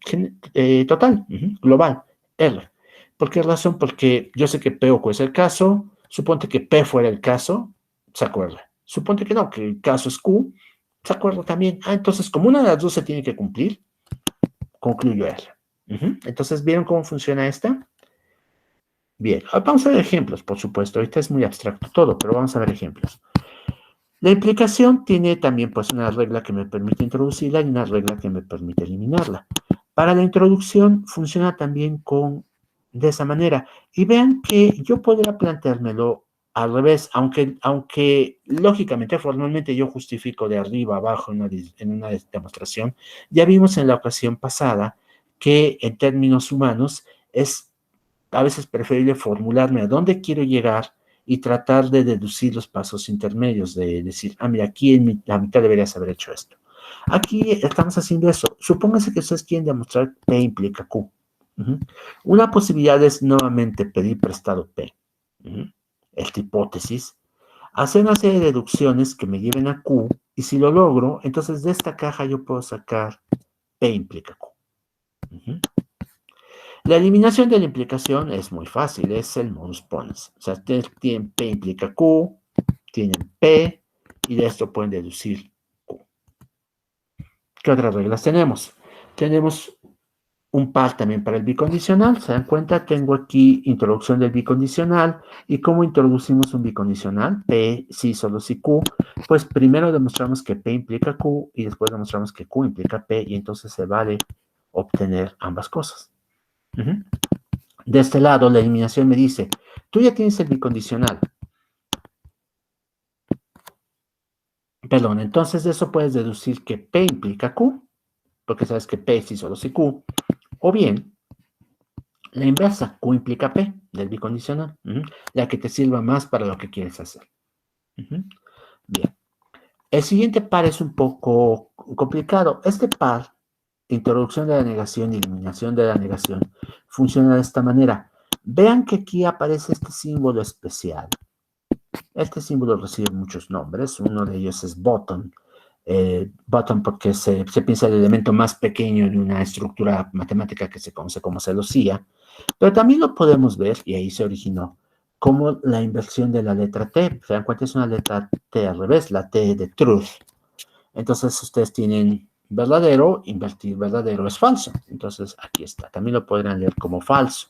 total, global, R. ¿Por qué razón? Porque yo sé que P o Q es el caso, suponte que P fuera el caso, se acuerda. Suponte que no, que el caso es Q, se acuerda también. Entonces, como una de las dos se tiene que cumplir, concluyo R. Entonces, ¿vieron cómo funciona esta? Bien, vamos a ver ejemplos, por supuesto. Ahorita es muy abstracto todo, pero vamos a ver ejemplos. La implicación tiene también pues una regla que me permite introducirla y una regla que me permite eliminarla. Para la introducción funciona también de esa manera. Y vean que yo podría planteármelo al revés, aunque lógicamente, formalmente yo justifico de arriba abajo en una demostración. Ya vimos en la ocasión pasada que en términos humanos es a veces preferible formularme a dónde quiero llegar y tratar de deducir los pasos intermedios, de decir, mira, aquí en la mitad deberías haber hecho esto. Aquí estamos haciendo eso. Supóngase que ustedes quieren demostrar P implica Q. Una posibilidad es nuevamente pedir prestado P. Esta hipótesis. Hacer una serie de deducciones que me lleven a Q, y si lo logro, entonces de esta caja yo puedo sacar P implica Q. La eliminación de la implicación es muy fácil, es el modus ponens. O sea, tienen P implica Q, tienen P, y de esto pueden deducir Q. ¿Qué otras reglas tenemos? Tenemos un par también para el bicondicional. ¿Se dan cuenta? Tengo aquí introducción del bicondicional. ¿Y cómo introducimos un bicondicional? P, sí, solo si Q. Pues primero demostramos que P implica Q y después demostramos que Q implica P, y entonces se vale obtener ambas cosas. De este lado, la eliminación me dice, tú ya tienes el bicondicional. Perdón, entonces de eso puedes deducir que P implica Q, porque sabes que P sí solo si Q. O bien, la inversa, Q implica P del bicondicional, la que te sirva más para lo que quieres hacer. Bien. El siguiente par es un poco complicado. Este par, introducción de la negación y eliminación de la negación, funciona de esta manera. Vean que aquí aparece este símbolo especial. Este símbolo recibe muchos nombres. Uno de ellos es bottom. Bottom porque se piensa el elemento más pequeño de una estructura matemática que se conoce como celosía. Pero también lo podemos ver, y ahí se originó, como la inversión de la letra T. ¿Se dan cuenta? Es una letra T al revés, la T de truth. Entonces ustedes tienen verdadero, invertir verdadero es falso. Entonces aquí está. También lo podrán leer como falso.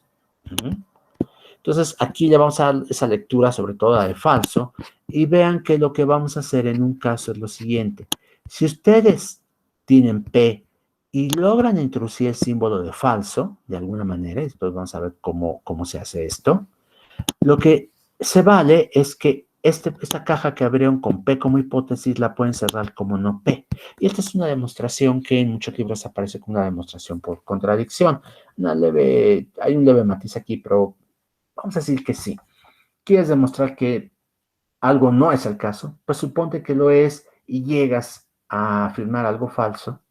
Entonces, aquí le vamos a dar esa lectura, sobre todo la de falso, y vean que lo que vamos a hacer en un caso es lo siguiente. Si ustedes tienen P y logran introducir el símbolo de falso, de alguna manera, y después vamos a ver cómo se hace esto, lo que se vale es que esta caja que abrieron con P como hipótesis la pueden cerrar como no P. Y esta es una demostración que en muchos libros aparece como una demostración por contradicción. Hay un leve matiz aquí, pero vamos a decir que sí. ¿Quieres demostrar que algo no es el caso? Pues suponte que lo es y llegas a afirmar algo falso,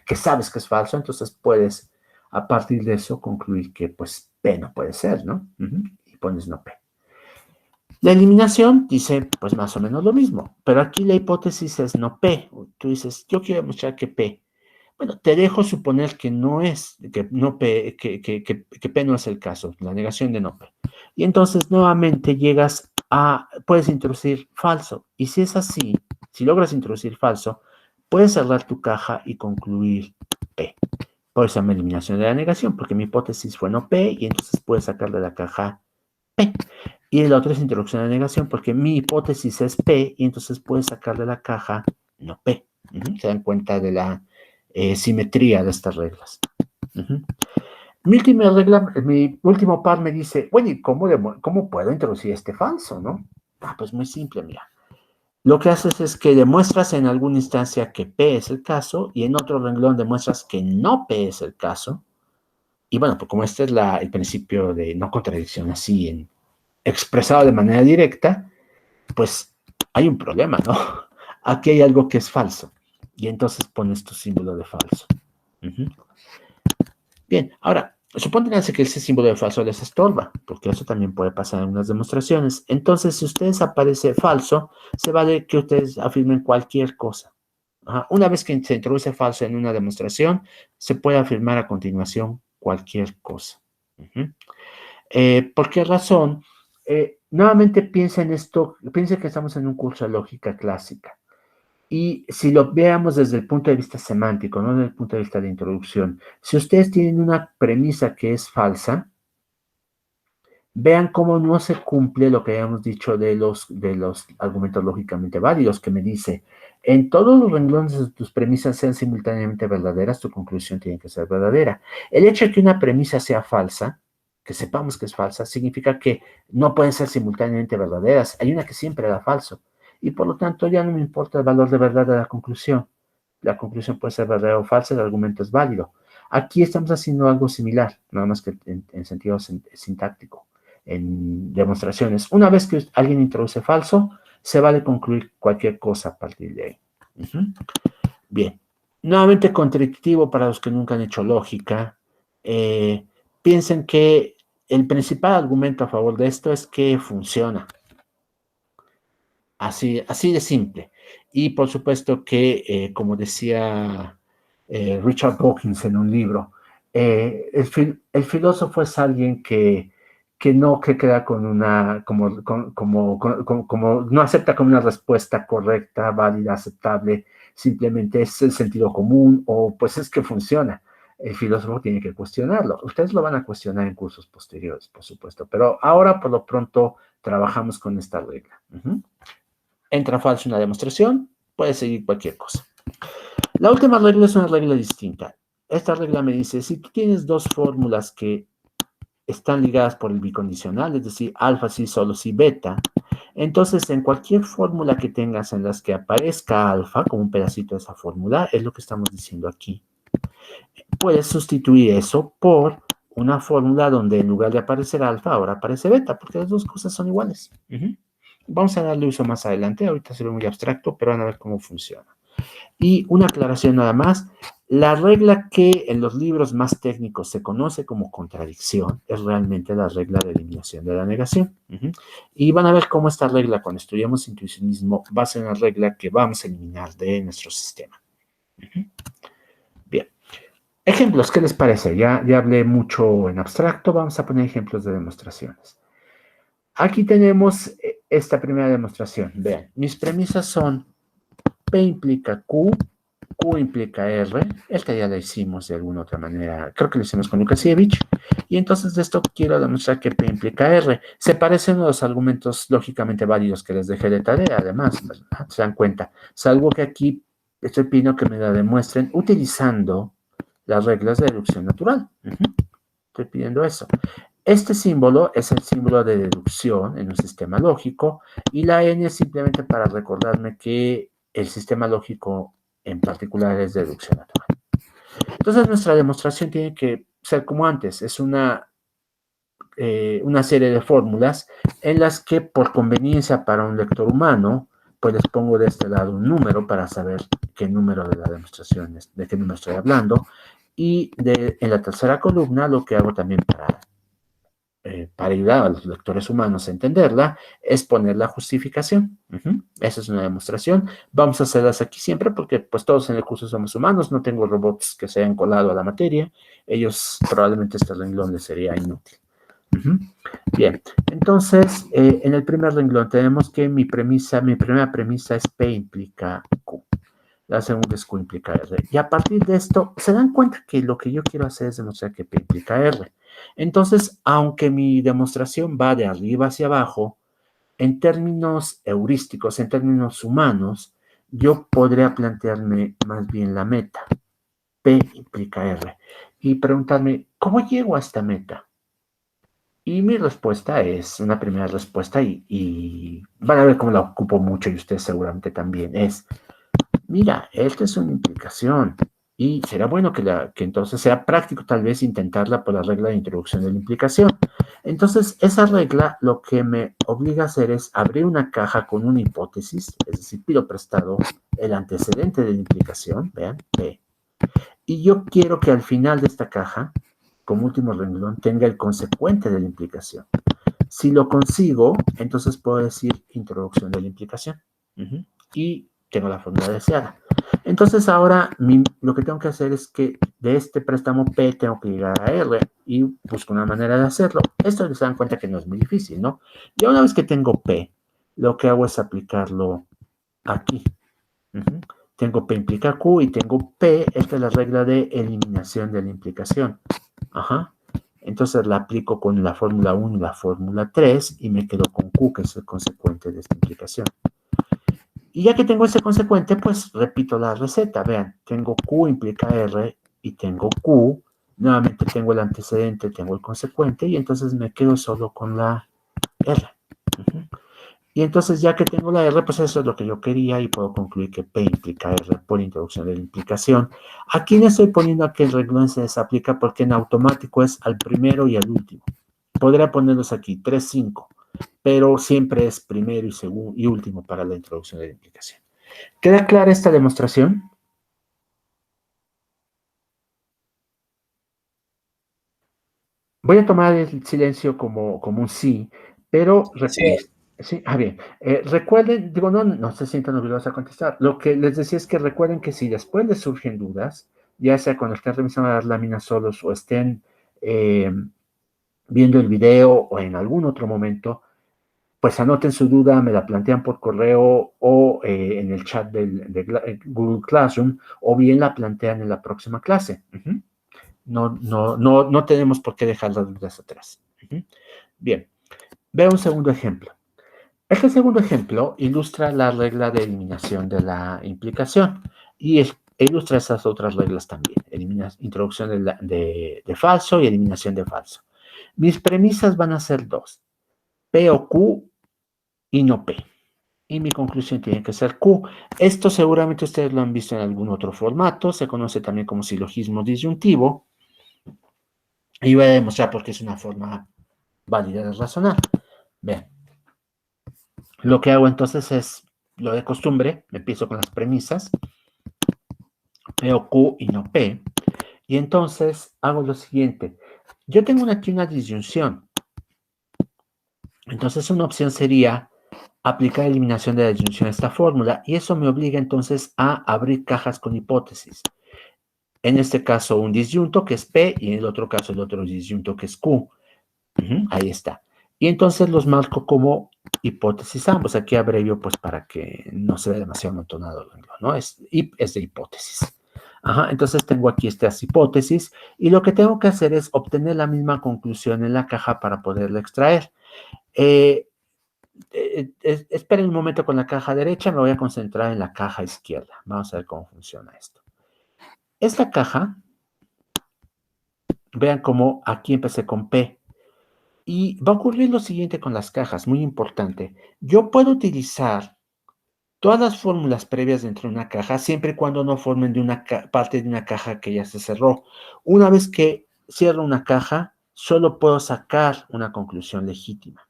que sabes que es falso, entonces puedes a partir de eso concluir que pues P no puede ser, ¿no? Y pones no P. La eliminación dice pues más o menos lo mismo, pero aquí la hipótesis es no P. Tú dices, yo quiero demostrar que P. Bueno, te dejo suponer que no es, que P no es el caso, la negación de no P. Y entonces nuevamente puedes introducir falso. Y si es así, si logras introducir falso, puedes cerrar tu caja y concluir P. Por eso llama eliminación de la negación, porque mi hipótesis fue no P, y entonces puedes sacar de la caja P. Y el otro es introducción de la negación, porque mi hipótesis es P, y entonces puedes sacar de la caja no P. ¿Se dan cuenta de la simetría de estas reglas? Mi último par me dice, bueno, ¿y cómo puedo introducir este falso, no? Pues muy simple, mira. Lo que haces es que demuestras en alguna instancia que P es el caso y en otro renglón demuestras que no P es el caso. Y bueno, pues como este es el principio de no contradicción así expresado de manera directa, pues hay un problema, ¿no? Aquí hay algo que es falso. Y entonces pones tu símbolo de falso. Bien, ahora, supónganse que ese símbolo de falso les estorba, porque eso también puede pasar en unas demostraciones. Entonces, si ustedes aparece falso, se vale que ustedes afirmen cualquier cosa. Una vez que se introduce falso en una demostración, se puede afirmar a continuación cualquier cosa. ¿Por qué razón? Nuevamente piensen que estamos en un curso de lógica clásica. Y si lo veamos desde el punto de vista semántico, no desde el punto de vista de introducción, si ustedes tienen una premisa que es falsa, vean cómo no se cumple lo que habíamos dicho de los argumentos lógicamente válidos, que me dice, en todos los renglones de tus premisas sean simultáneamente verdaderas, tu conclusión tiene que ser verdadera. El hecho de que una premisa sea falsa, que sepamos que es falsa, significa que no pueden ser simultáneamente verdaderas. Hay una que siempre da falso. Y por lo tanto ya no me importa el valor de verdad de la conclusión. La conclusión puede ser verdadera o falsa, el argumento es válido. Aquí estamos haciendo algo similar, nada más que en sentido sintáctico, en demostraciones. Una vez que alguien introduce falso, se vale concluir cualquier cosa a partir de ahí. Bien. Nuevamente contradictivo para los que nunca han hecho lógica. Piensen que el principal argumento a favor de esto es que funciona. Así de simple. Y por supuesto que, como decía Richard Dawkins en un libro, el filósofo es alguien que queda con una, como no acepta como una respuesta correcta, válida, aceptable, simplemente es el sentido común o pues es que funciona. El filósofo tiene que cuestionarlo. Ustedes lo van a cuestionar en cursos posteriores, por supuesto, pero ahora por lo pronto trabajamos con esta regla. Entra falso en una demostración, puede seguir cualquier cosa. La última regla es una regla distinta. Esta regla me dice, si tú tienes dos fórmulas que están ligadas por el bicondicional, es decir, alfa sí, solo sí, beta, entonces en cualquier fórmula que tengas en las que aparezca alfa, como un pedacito de esa fórmula, es lo que estamos diciendo aquí. Puedes sustituir eso por una fórmula donde en lugar de aparecer alfa, ahora aparece beta, porque las dos cosas son iguales. Vamos a darle uso más adelante, ahorita se ve muy abstracto, pero van a ver cómo funciona. Y una aclaración nada más, la regla que en los libros más técnicos se conoce como contradicción es realmente la regla de eliminación de la negación. Y van a ver cómo esta regla, cuando estudiamos intuicionismo, va a ser una regla que vamos a eliminar de nuestro sistema. Bien. Ejemplos, ¿qué les parece? Ya hablé mucho en abstracto, vamos a poner ejemplos de demostraciones. Aquí tenemos esta primera demostración. Vean, mis premisas son P implica Q Q implica R, esta ya la hicimos de alguna otra manera, creo que lo hicimos con Lukasiewicz, y entonces de esto quiero demostrar que P implica R. Se parecen a los argumentos lógicamente válidos que les dejé de tarea, además, ¿verdad? Se dan cuenta, salvo que aquí estoy pidiendo que me la demuestren utilizando las reglas de deducción natural. Estoy pidiendo eso. Este símbolo es el símbolo de deducción en un sistema lógico, y la N es simplemente para recordarme que el sistema lógico en particular es de deducción natural. Entonces nuestra demostración tiene que ser como antes, es una serie de fórmulas en las que por conveniencia para un lector humano, pues les pongo de este lado un número para saber qué número de la demostración es, de qué número estoy hablando, y en la tercera columna lo que hago también para ayudar a los lectores humanos a entenderla, es poner la justificación. Esa es una demostración. Vamos a hacerlas aquí siempre porque pues todos en el curso somos humanos, no tengo robots que se hayan colado a la materia, ellos probablemente este renglón les sería inútil. Bien, entonces en el primer renglón tenemos que mi primera premisa es P implica Q. La segunda es Q implica R. Y a partir de esto, se dan cuenta que lo que yo quiero hacer es demostrar que P implica R. Entonces, aunque mi demostración va de arriba hacia abajo, en términos heurísticos, en términos humanos, yo podría plantearme más bien la meta. P implica R. Y preguntarme, ¿cómo llego a esta meta? Y mi respuesta es, una primera respuesta, y van a ver cómo la ocupo mucho y ustedes seguramente también, es, mira, esta es una implicación y será bueno que entonces sea práctico tal vez intentarla por la regla de introducción de la implicación. Entonces, esa regla lo que me obliga a hacer es abrir una caja con una hipótesis, es decir, pido prestado el antecedente de la implicación, vean, P. Y yo quiero que al final de esta caja, como último renglón, tenga el consecuente de la implicación. Si lo consigo, entonces puedo decir introducción de la implicación. Y tengo la fórmula deseada. Entonces ahora lo que tengo que hacer es que de este préstamo P tengo que llegar a R y busco una manera de hacerlo. Esto se dan cuenta que no es muy difícil, ¿no? Ya una vez que tengo P, lo que hago es aplicarlo aquí. Tengo P implica Q y tengo P, esta es la regla de eliminación de la implicación. Entonces la aplico con la fórmula 1 y la fórmula 3 y me quedo con Q, que es el consecuente de esta implicación. Y ya que tengo ese consecuente, pues repito la receta. Vean, tengo Q implica R y tengo Q. Nuevamente tengo el antecedente, tengo el consecuente y entonces me quedo solo con la R. Y entonces ya que tengo la R, pues eso es lo que yo quería y puedo concluir que P implica R por introducción de la implicación. Aquí le estoy poniendo a que el renglón se desaplica porque en automático es al primero y al último. Podría ponerlos aquí 3, 5. Pero siempre es primero y último para la introducción de la implicación. ¿Queda clara esta demostración? Voy a tomar el silencio como un sí, pero sí, bien. Recuerden, digo, no se sientan obligados a contestar. Lo que les decía es que recuerden que si después les surgen dudas, ya sea cuando estén revisando las láminas solos o estén viendo el video o en algún otro momento, pues anoten su duda, me la plantean por correo o en el chat de Google Classroom, o bien la plantean en la próxima clase. No tenemos por qué dejar las dudas atrás. Bien, veo un segundo ejemplo. Este segundo ejemplo ilustra la regla de eliminación de la implicación y ilustra esas otras reglas también. Introducción de falso y eliminación de falso. Mis premisas van a ser dos. P o Q y no P. Y mi conclusión tiene que ser Q. Esto seguramente ustedes lo han visto en algún otro formato. Se conoce también como silogismo disyuntivo. Y voy a demostrar por qué es una forma válida de razonar. Vean. Lo que hago entonces es lo de costumbre. Empiezo con las premisas. P o Q y no P. Y entonces hago lo siguiente. Yo tengo aquí una disyunción. Entonces una opción sería aplicar eliminación de la disyunción a esta fórmula y eso me obliga entonces a abrir cajas con hipótesis. En este caso un disyunto que es P y en el otro caso el otro disyunto que es Q. Ahí está. Y entonces los marco como hipótesis ambos. Aquí abrevio pues para que no se vea demasiado amontonado el renglón, ¿no? Es de hipótesis. Ajá, entonces tengo aquí estas hipótesis y lo que tengo que hacer es obtener la misma conclusión en la caja para poderla extraer. Esperen un momento con la caja derecha, me voy a concentrar en la caja izquierda. Vamos a ver cómo funciona esto. Esta caja, vean cómo aquí empecé con P. Y va a ocurrir lo siguiente con las cajas, muy importante. Yo puedo utilizar todas las fórmulas previas dentro de una caja, siempre y cuando no formen de una parte de una caja que ya se cerró. Una vez que cierro una caja, solo puedo sacar una conclusión legítima.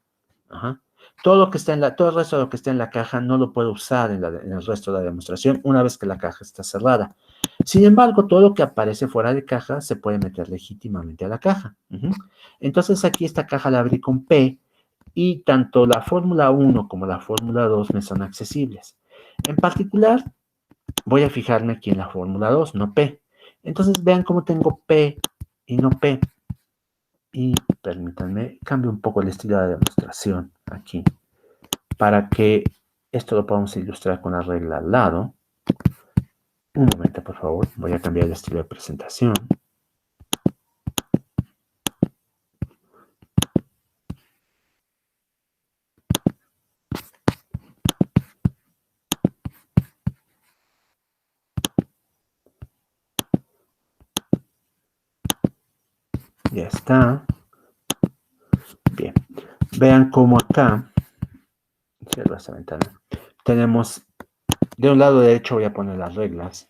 Ajá. Todo el resto de lo que está en la caja no lo puedo usar en el resto de la demostración una vez que la caja está cerrada. Sin embargo, todo lo que aparece fuera de caja se puede meter legítimamente a la caja. Entonces aquí esta caja la abrí con P y tanto la fórmula 1 como la fórmula 2 me son accesibles. En particular, voy a fijarme aquí en la fórmula 2, no P. Entonces vean cómo tengo P y no P. Y permítanme, cambio un poco el estilo de demostración aquí, para que esto lo podamos ilustrar con la regla al lado. Un momento, por favor, voy a cambiar el estilo de presentación. Ya está. Bien. Vean cómo acá, cierro esta ventana, tenemos, de un lado derecho voy a poner las reglas.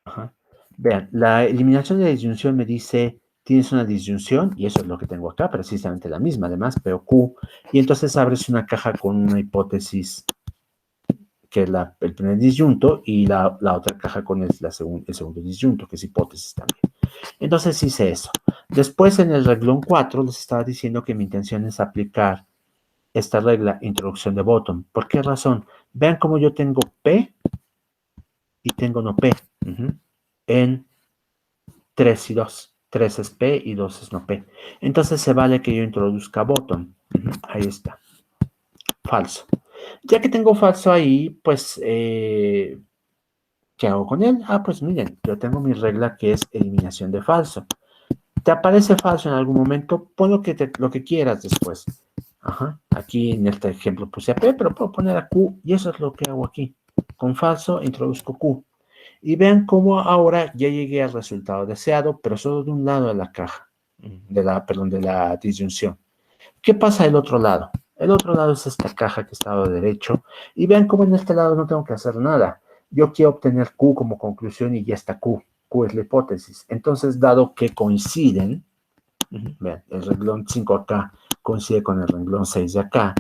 Ajá. Vean, la eliminación de la disyunción me dice, tienes una disyunción, y eso es lo que tengo acá, precisamente la misma, además, pero Q, y entonces abres una caja con una hipótesis, que es el primer disyunto, y la otra caja con el segundo disyunto, que es hipótesis también. Entonces hice eso. Después en el renglón 4 les estaba diciendo que mi intención es aplicar esta regla, introducción de bottom. ¿Por qué razón? Vean cómo yo tengo P y tengo no P. En 3 y 2. 3 es P y 2 es no P. Entonces se vale que yo introduzca bottom. Ahí está. Falso. Ya que tengo falso ahí, pues, ¿qué hago con él? Ah, pues miren, yo tengo mi regla que es eliminación de falso. ¿Te aparece falso en algún momento? Pon lo que quieras después. Ajá. Aquí en este ejemplo puse a P, pero puedo poner a Q y eso es lo que hago aquí. Con falso introduzco Q. Y vean cómo ahora ya llegué al resultado deseado, pero solo de un lado de la caja, de la disyunción. ¿Qué pasa del otro lado? El otro lado es esta caja que está a lado derecho. Y vean cómo en este lado no tengo que hacer nada. Yo quiero obtener Q como conclusión y ya está Q. Q es la hipótesis. Entonces, dado que coinciden, vean, el renglón 5 acá coincide con el renglón 6 de acá.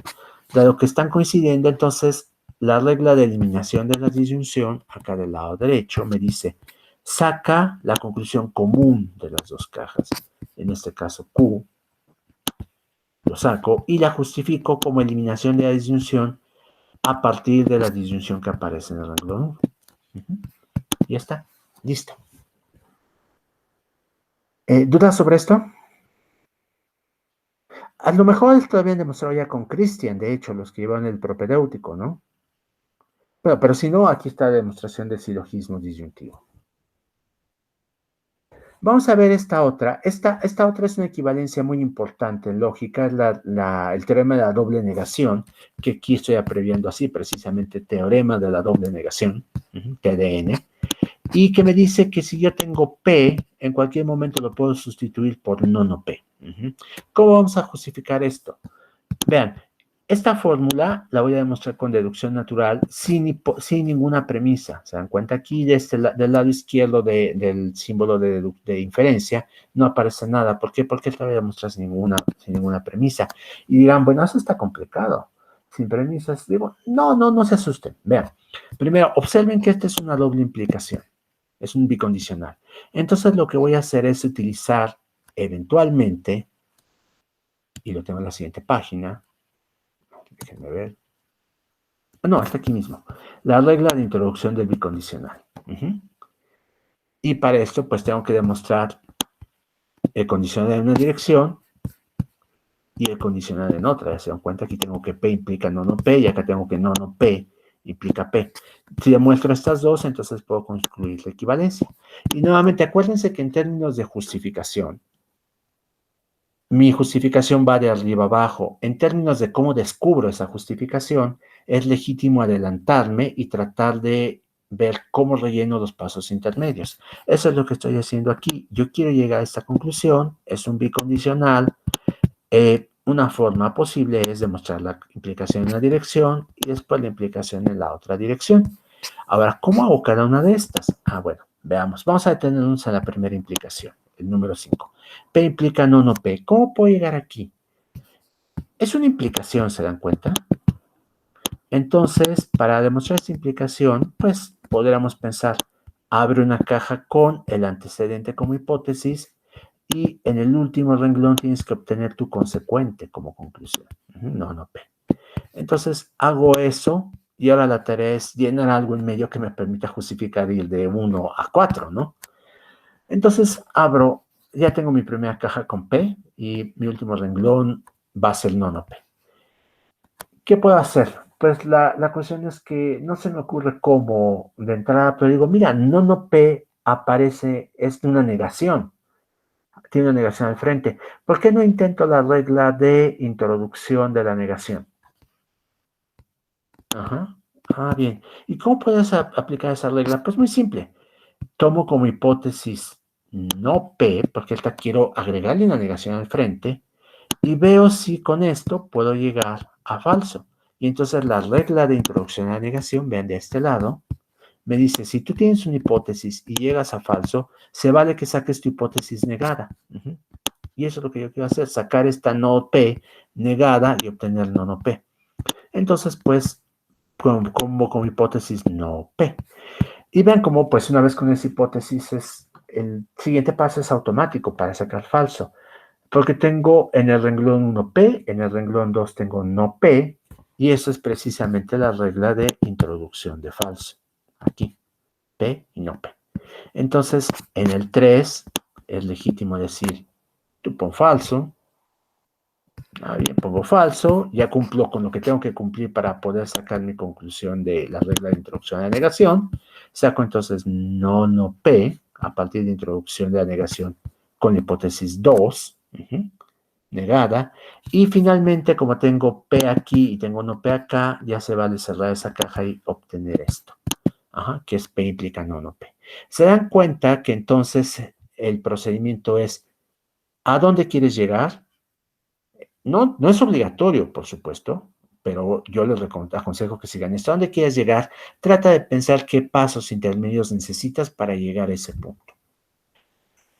Dado que están coincidiendo, entonces la regla de eliminación de la disyunción, acá del lado derecho, me dice, saca la conclusión común de las dos cajas. En este caso, Q. Lo saco y la justifico como eliminación de la disyunción a partir de la disyunción que aparece en el renglón 1. Ya está. Listo. ¿Dudas sobre esto? A lo mejor esto lo habían demostrado ya con Christian, de hecho, los que llevan el propedéutico, ¿no? Bueno, pero si no, aquí está la demostración del silogismo disyuntivo. Vamos a ver esta otra. Esta otra es una equivalencia muy importante en lógica, es el teorema de la doble negación, que aquí estoy abreviando así, precisamente teorema de la doble negación, TDN, y que me dice que si yo tengo P, en cualquier momento lo puedo sustituir por no P. ¿Cómo vamos a justificar esto? Vean, esta fórmula la voy a demostrar con deducción natural sin ninguna premisa. ¿Se dan cuenta? Aquí del lado izquierdo del símbolo de inferencia no aparece nada. ¿Por qué? Porque la voy a demostrar sin ninguna premisa. Y dirán, bueno, eso está complicado. Sin premisas. Digo, no se asusten. Vean, primero, observen que esta es una doble implicación. Es un bicondicional. Entonces lo que voy a hacer es utilizar eventualmente, y lo tengo en la siguiente página, déjenme ver. No, está aquí mismo. La regla de introducción del bicondicional. Y para esto, pues tengo que demostrar el condicional en una dirección y el condicional en otra. Ya se dan cuenta, aquí tengo que P implica no, no P, y acá tengo que no, no P implica P. Si demuestro estas dos, entonces puedo concluir la equivalencia. Y nuevamente, acuérdense que en términos de justificación, mi justificación va de arriba abajo. En términos de cómo descubro esa justificación, es legítimo adelantarme y tratar de ver cómo relleno los pasos intermedios. Eso es lo que estoy haciendo aquí. Yo quiero llegar a esta conclusión, es un bicondicional. Una forma posible es demostrar la implicación en una dirección y después la implicación en la otra dirección. Ahora, ¿cómo hago cada una de estas? Bueno, veamos. Vamos a detenernos a la primera implicación, el número 5. P implica no, no P. ¿Cómo puedo llegar aquí? Es una implicación, ¿se dan cuenta? Entonces, para demostrar esta implicación, pues podríamos pensar, abre una caja con el antecedente como hipótesis y en el último renglón tienes que obtener tu consecuente como conclusión. No, no P. Entonces, hago eso y ahora la tarea es llenar algo en medio que me permita justificar ir de 1 a 4, ¿no? Entonces, abro, ya tengo mi primera caja con P y mi último renglón va a ser no, no P. ¿Qué puedo hacer? Pues la cuestión es que no se me ocurre cómo de entrada, pero digo, mira, no, no P aparece, es una negación. Tiene una negación al frente. ¿Por qué no intento la regla de introducción de la negación? Ajá. Bien. ¿Y cómo puedes aplicar esa regla? Pues muy simple. Tomo como hipótesis no P, porque esta quiero agregarle una negación al frente, y veo si con esto puedo llegar a falso. Y entonces la regla de introducción a la negación, vean de este lado, me dice, si tú tienes una hipótesis y llegas a falso, se vale que saques tu hipótesis negada. Y eso es lo que yo quiero hacer, sacar esta no P negada y obtener no, no P. Entonces, pues, como hipótesis no P. Y vean cómo, pues, una vez con esa hipótesis, el siguiente paso es automático para sacar falso. Porque tengo en el renglón 1 P, en el renglón 2 tengo no P, y eso es precisamente la regla de introducción de falso. Aquí, P y no P. Entonces, en el 3 es legítimo decir, tú pon falso. Bien, pongo falso, ya cumplo con lo que tengo que cumplir para poder sacar mi conclusión de la regla de introducción a la negación. Saco entonces no, no P, a partir de introducción de la negación con la hipótesis 2, negada. Y finalmente, como tengo P aquí y tengo no P acá, ya se vale cerrar esa caja y obtener esto. Que es P implica no, no P. Se dan cuenta que entonces el procedimiento es, ¿a dónde quieres llegar? No es obligatorio, por supuesto, pero yo les aconsejo que sigan esto. ¿A dónde quieres llegar? Trata de pensar qué pasos intermedios necesitas para llegar a ese punto.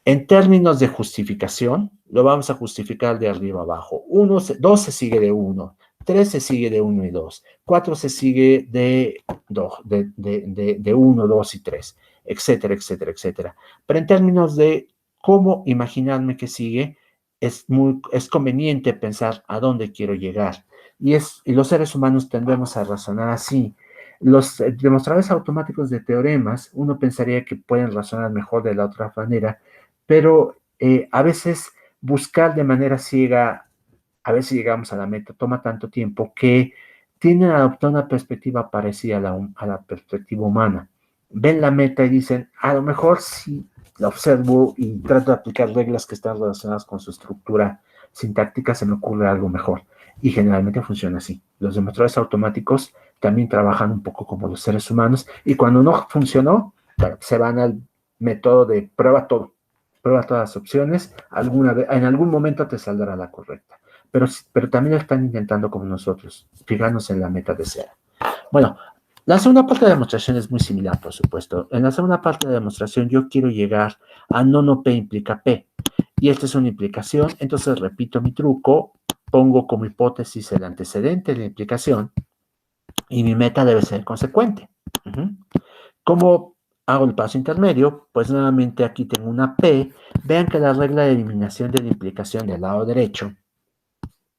En términos de justificación, lo vamos a justificar de arriba abajo. 2 se sigue de 1, 3 se sigue de 1 y 2, 4 se sigue de 1, 2 y 3, etcétera, etcétera, etcétera. Pero en términos de cómo imaginarme que sigue, es conveniente pensar a dónde quiero llegar. Y los seres humanos tendemos a razonar así. Los demostradores automáticos de teoremas, uno pensaría que pueden razonar mejor de la otra manera, pero a veces buscar de manera ciega, a ver si llegamos a la meta, toma tanto tiempo que tienden a adoptar una perspectiva parecida a la perspectiva humana. Ven la meta y dicen, a lo mejor sí la observo y trato de aplicar reglas que están relacionadas con su estructura sintáctica, se me ocurre algo mejor. Y generalmente funciona así. Los demostradores automáticos también trabajan un poco como los seres humanos y cuando no funcionó, se van al método de prueba todo. Prueba todas las opciones, en algún momento te saldrá la correcta. Pero también lo están intentando como nosotros, fijarnos en la meta deseada. Bueno, la segunda parte de la demostración es muy similar, por supuesto. En la segunda parte de la demostración yo quiero llegar a no P implica P. Y esta es una implicación, entonces repito mi truco, pongo como hipótesis el antecedente de la implicación y mi meta debe ser consecuente. ¿Cómo hago el paso intermedio? Pues nuevamente aquí tengo una P. Vean que la regla de eliminación de la implicación del lado derecho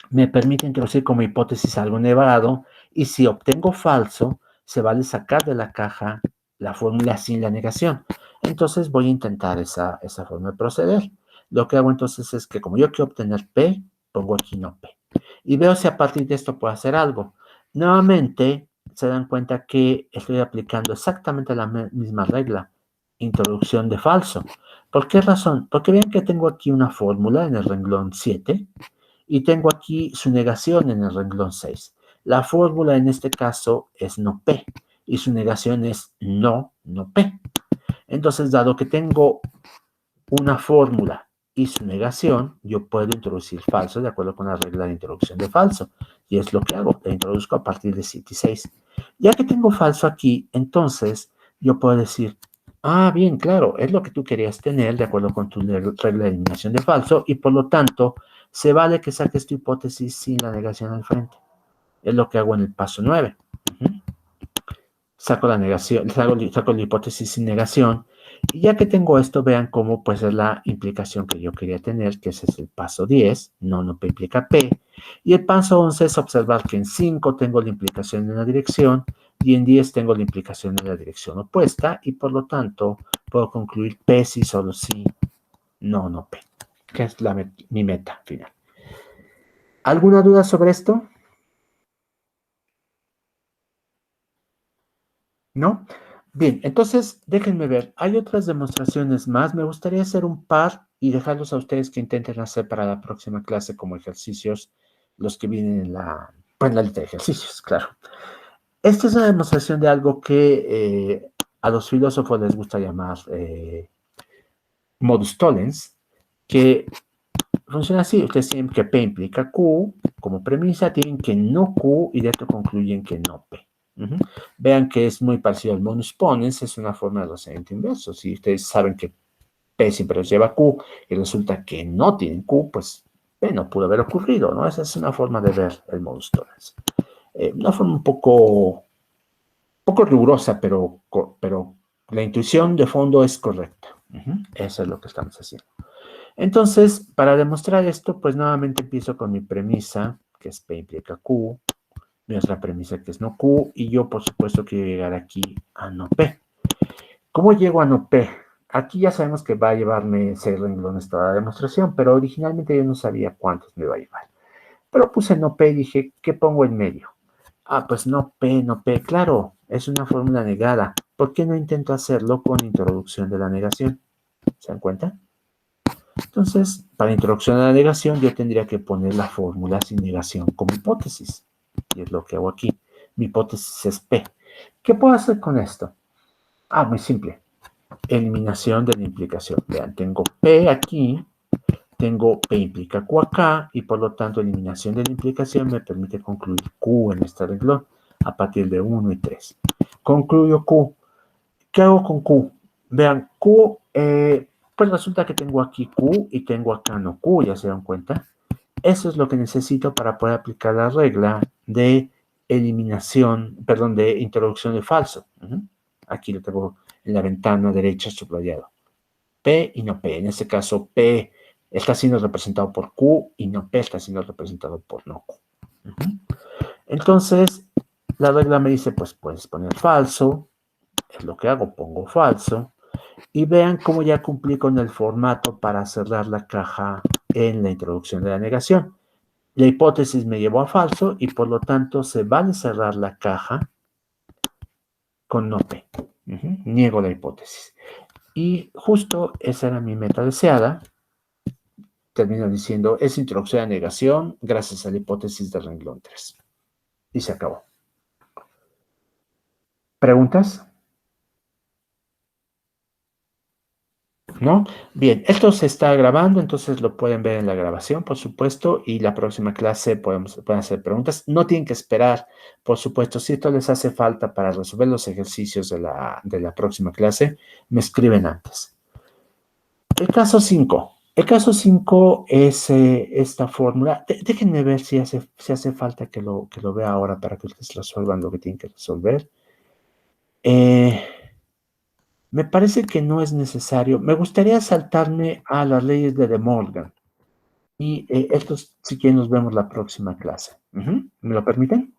me permite introducir como hipótesis algo negado y si obtengo falso, se vale sacar de la caja la fórmula sin la negación. Entonces voy a intentar esa forma de proceder. Lo que hago entonces es que como yo quiero obtener P, pongo aquí no P. Y veo si a partir de esto puedo hacer algo. Nuevamente, se dan cuenta que estoy aplicando exactamente la misma regla. Introducción de falso. ¿Por qué razón? Porque vean que tengo aquí una fórmula en el renglón 7 y tengo aquí su negación en el renglón 6. La fórmula en este caso es no P y su negación es no P. Entonces, dado que tengo una fórmula y su negación, yo puedo introducir falso de acuerdo con la regla de introducción de falso. Y es lo que hago, la introduzco a partir de 7 y 6. Ya que tengo falso aquí, entonces yo puedo decir, ah, bien, claro, es lo que tú querías tener de acuerdo con tu regla de eliminación de falso y por lo tanto se vale que saques tu hipótesis sin la negación al frente. Es lo que hago en el paso 9. Saco la negación, saco la hipótesis sin negación. Y ya que tengo esto, vean cómo pues es la implicación que yo quería tener, que ese es el paso 10, no P implica P. Y el paso 11 es observar que en 5 tengo la implicación en la dirección y en 10 tengo la implicación en la dirección opuesta y por lo tanto puedo concluir P si solo si, no P, que es mi meta final. ¿Alguna duda sobre esto? ¿No? Bien, entonces déjenme ver. Hay otras demostraciones más. Me gustaría hacer un par y dejarlos a ustedes que intenten hacer para la próxima clase como ejercicios, los que vienen en la lista de ejercicios, claro. Esta es una demostración de algo que a los filósofos les gusta llamar modus tollens, que funciona así. Ustedes tienen que P implica Q como premisa, tienen que no Q y de esto concluyen que no P. Vean que es muy parecido al modus ponens, es una forma de razonamiento inverso. Si ustedes saben que P siempre los lleva a Q y resulta que no tienen Q, pues P no pudo haber ocurrido, ¿no? Esa es una forma de ver el modus tollens. Una forma un poco rigurosa, pero la intuición de fondo es correcta. Eso es lo que estamos haciendo. Entonces, para demostrar esto, pues nuevamente empiezo con mi premisa, que es P implica Q, mi otra premisa que es no Q, y yo por supuesto quiero llegar aquí a no P. ¿Cómo llego a no P? Aquí ya sabemos que va a llevarme 6 renglones toda la demostración, pero originalmente yo no sabía cuántos me va a llevar. Pero puse no P y dije, ¿qué pongo en medio? Ah, pues no P, claro, es una fórmula negada. ¿Por qué no intento hacerlo con introducción de la negación? ¿Se dan cuenta? Entonces, para introducción a la negación, yo tendría que poner la fórmula sin negación como hipótesis. Y es lo que hago aquí. Mi hipótesis es P. ¿Qué puedo hacer con esto? Ah, muy simple. Eliminación de la implicación. Vean, tengo P aquí, tengo P implica Q acá, y por lo tanto, eliminación de la implicación me permite concluir Q en este renglón a partir de 1 y 3. Concluyo Q. ¿Qué hago con Q? Vean, Q, pues resulta que tengo aquí Q y tengo acá no Q, ¿ya se dan cuenta? Eso es lo que necesito para poder aplicar la regla de eliminación, perdón, de introducción de falso. Aquí lo tengo en la ventana derecha subrayado. P y no P. En este caso, P está siendo representado por Q y no P está siendo representado por no Q. Entonces, la regla me dice, pues puedes poner falso. Es lo que hago, pongo falso. Y vean cómo ya cumplí con el formato para cerrar la caja en la introducción de la negación. La hipótesis me llevó a falso y por lo tanto se vale cerrar la caja con no P. Niego la hipótesis. Y justo esa era mi meta deseada. Termino diciendo, es introducción a la negación gracias a la hipótesis del renglón 3. Y se acabó. ¿Preguntas? ¿No? Bien, esto se está grabando, entonces lo pueden ver en la grabación, por supuesto, y la próxima clase pueden hacer preguntas. No tienen que esperar, por supuesto, si esto les hace falta para resolver los ejercicios de la próxima clase, me escriben antes. El caso 5. El caso 5 es esta fórmula. Déjenme ver si hace falta que lo vea ahora para que ustedes resuelvan lo que tienen que resolver. Me parece que no es necesario. Me gustaría saltarme a las leyes de De Morgan. Y estos, si quieren, nos vemos la próxima clase. ¿Me lo permiten?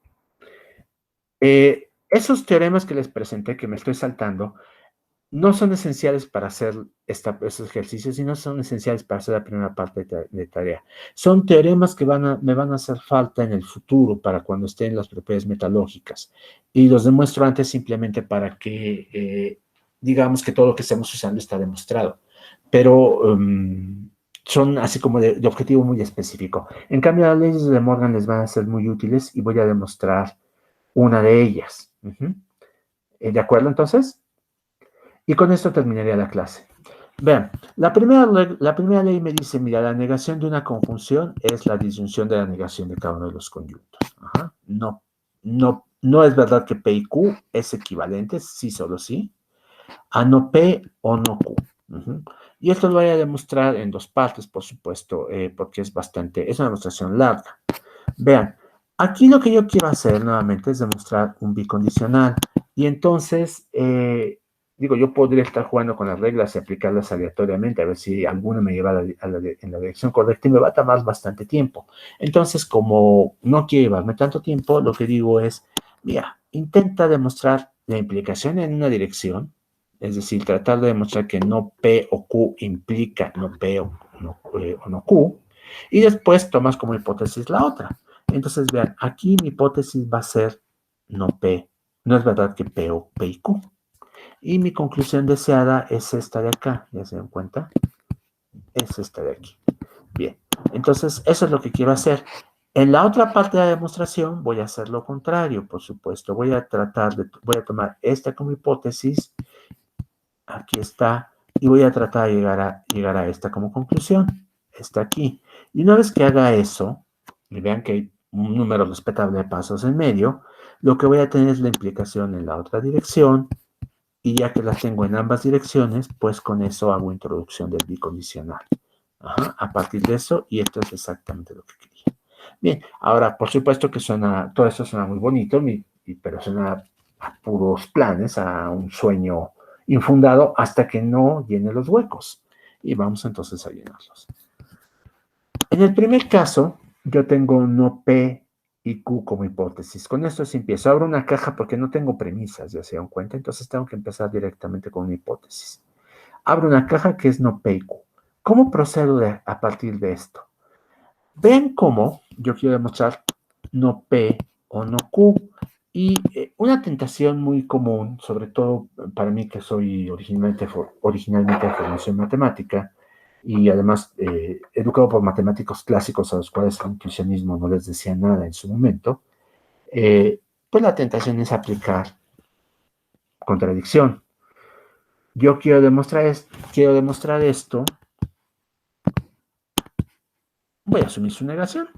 Esos teoremas que les presenté, que me estoy saltando, no son esenciales para hacer estos ejercicios, sino son esenciales para hacer la primera parte de tarea. Son teoremas que me van a hacer falta en el futuro para cuando estén las propiedades metalógicas. Y los demuestro antes simplemente para que digamos que todo lo que estamos usando está demostrado. Pero son así como de objetivo muy específico. En cambio, las leyes de Morgan les van a ser muy útiles y voy a demostrar una de ellas. ¿De acuerdo, entonces? Y con esto terminaría la clase. Vean, la primera ley me dice, mira, la negación de una conjunción es la disyunción de la negación de cada uno de los conjuntos. Ajá. No es verdad que P y Q es equivalente, sí, solo sí, a no P o no Q. Y esto lo voy a demostrar en dos partes, por supuesto, porque es una demostración larga. Vean, aquí lo que yo quiero hacer nuevamente es demostrar un bicondicional. Y entonces, yo podría estar jugando con las reglas y aplicarlas aleatoriamente, a ver si alguna me lleva en la dirección correcta y me va a tomar bastante tiempo. Entonces, como no quiero llevarme tanto tiempo, lo que digo es, mira, intenta demostrar la implicación en una dirección, es decir, tratar de demostrar que no P o Q implica no P o no Q, y después tomas como hipótesis la otra. Entonces, vean, aquí mi hipótesis va a ser no P, no es verdad que P o P y Q. Y mi conclusión deseada es esta de acá, ¿ya se dan cuenta? Es esta de aquí. Bien, entonces eso es lo que quiero hacer. En la otra parte de la demostración voy a hacer lo contrario, por supuesto. Voy a tomar esta como hipótesis, aquí está, y voy a tratar de llegar a esta como conclusión. Está aquí. Y una vez que haga eso, y vean que hay un número respetable de pasos en medio, lo que voy a tener es la implicación en la otra dirección, y ya que las tengo en ambas direcciones, pues con eso hago introducción del bicondicional. A partir de eso, y esto es exactamente lo que quería. Bien, ahora, por supuesto que todo eso suena muy bonito, pero suena a puros planes, a un sueño infundado, hasta que no llene los huecos. Y vamos entonces a llenarlos. En el primer caso, yo tengo no P y Q como hipótesis. Con esto sí empiezo. Abro una caja porque no tengo premisas, ya se dan cuenta, entonces tengo que empezar directamente con una hipótesis. Abro una caja que es no P y Q. ¿Cómo procedo a partir de esto? Vean cómo yo quiero demostrar no P o no Q. Y una tentación muy común, sobre todo para mí que soy originalmente de formación matemática, y además educado por matemáticos clásicos a los cuales el intuicionismo no les decía nada en su momento, pues la tentación es aplicar contradicción. Yo quiero demostrar esto, voy a asumir su negación.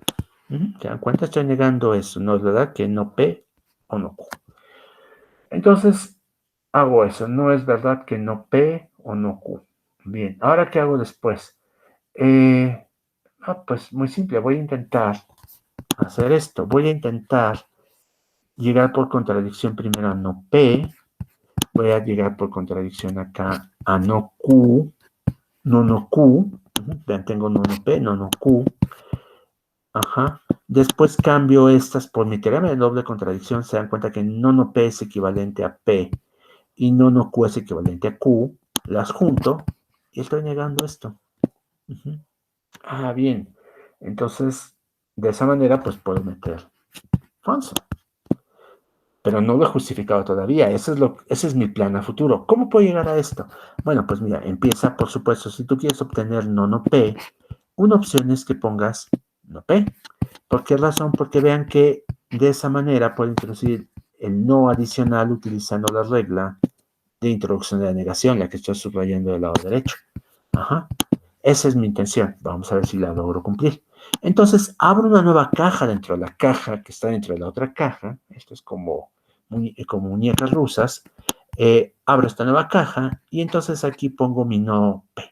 ¿Se dan cuenta? Estoy negando eso, ¿no es verdad que no P o no Q? Entonces, hago eso, no es verdad que no P o no Q. Bien, ¿ahora qué hago después? Pues muy simple, voy a intentar hacer esto. Voy a intentar llegar por contradicción primero a no P. Voy a llegar por contradicción acá a no Q. No Q. Vean, tengo no P, no Q. Después cambio estas por mi teorema de doble contradicción. Se dan cuenta que no P es equivalente a P y no Q es equivalente a Q. Las junto y estoy negando esto. Bien. Entonces, de esa manera, pues puedo meter falso. Pero no lo he justificado todavía. Ese es mi plan a futuro. ¿Cómo puedo llegar a esto? Bueno, pues mira, empieza, por supuesto, si tú quieres obtener no P, una opción es que pongas no P. ¿Por qué razón? Porque vean que de esa manera puedo introducir el no adicional utilizando la regla de introducción de la negación, la que estoy subrayando del lado derecho. Esa es mi intención. Vamos a ver si la logro cumplir. Entonces, abro una nueva caja dentro de la caja que está dentro de la otra caja. Esto es como muñecas rusas. Abro esta nueva caja y entonces aquí pongo mi no P.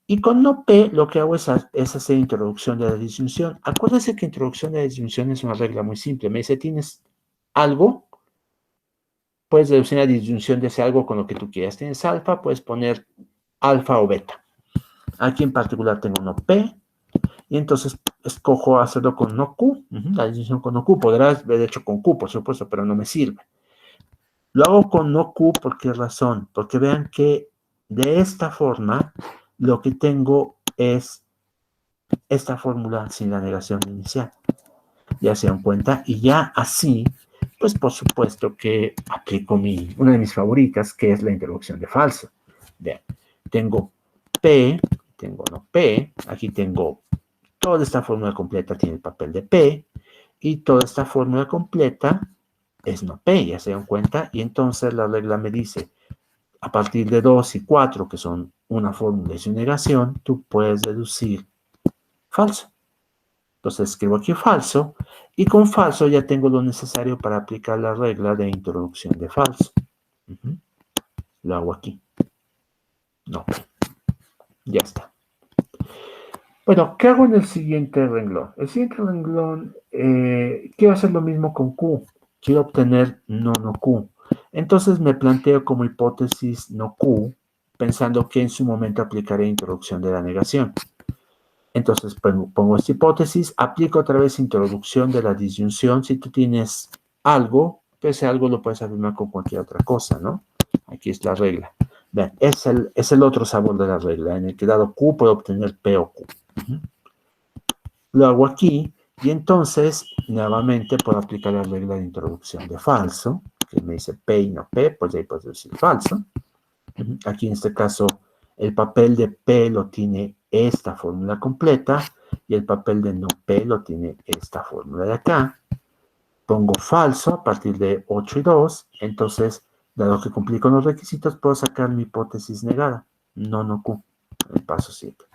Y con no P lo que hago es hacer introducción de la disyunción. Acuérdense que introducción de la disyunción es una regla muy simple. Me dice, tienes algo, puedes deducir la disyunción de ese algo con lo que tú quieras. Tienes alfa, puedes poner alfa o beta. Aquí en particular tengo no P, y entonces escojo hacerlo con no Q, la disyunción con no Q. Podrás haber hecho con Q, por supuesto, pero no me sirve. Lo hago con no Q, ¿por qué razón? Porque vean que de esta forma lo que tengo es esta fórmula sin la negación inicial. Ya se dan cuenta, y ya así, pues por supuesto que aplico una de mis favoritas, que es la introducción de falso. Vean, tengo P, tengo no P, aquí tengo toda esta fórmula completa, tiene el papel de P, y toda esta fórmula completa es no P, ya se dan cuenta, y entonces la regla me dice, a partir de 2 y 4, que son una fórmula y su negación, tú puedes deducir falso. Entonces escribo aquí falso, y con falso ya tengo lo necesario para aplicar la regla de introducción de falso. Lo hago aquí. No. Ya está. Bueno, ¿qué hago en el siguiente renglón? El siguiente renglón, quiero hacer lo mismo con Q. Quiero obtener no Q. Entonces me planteo como hipótesis no Q, pensando que en su momento aplicaré introducción de la negación. Entonces pongo esta hipótesis, aplico otra vez introducción de la disyunción. Si tú tienes algo, pues ese algo lo puedes afirmar con cualquier otra cosa, ¿no? Aquí es la regla. Vean, es el otro sabor de la regla, en el que dado Q puedo obtener P o Q. Lo hago aquí, y entonces, nuevamente, puedo aplicar la regla de introducción de falso, que me dice P y no P, pues ahí puedo decir falso. Aquí en este caso, el papel de P lo tiene esta fórmula completa, y el papel de no P lo tiene esta fórmula de acá. Pongo falso a partir de 8 y 2, entonces, dado que cumplí con los requisitos, puedo sacar mi hipótesis negada, no Q, el paso 7.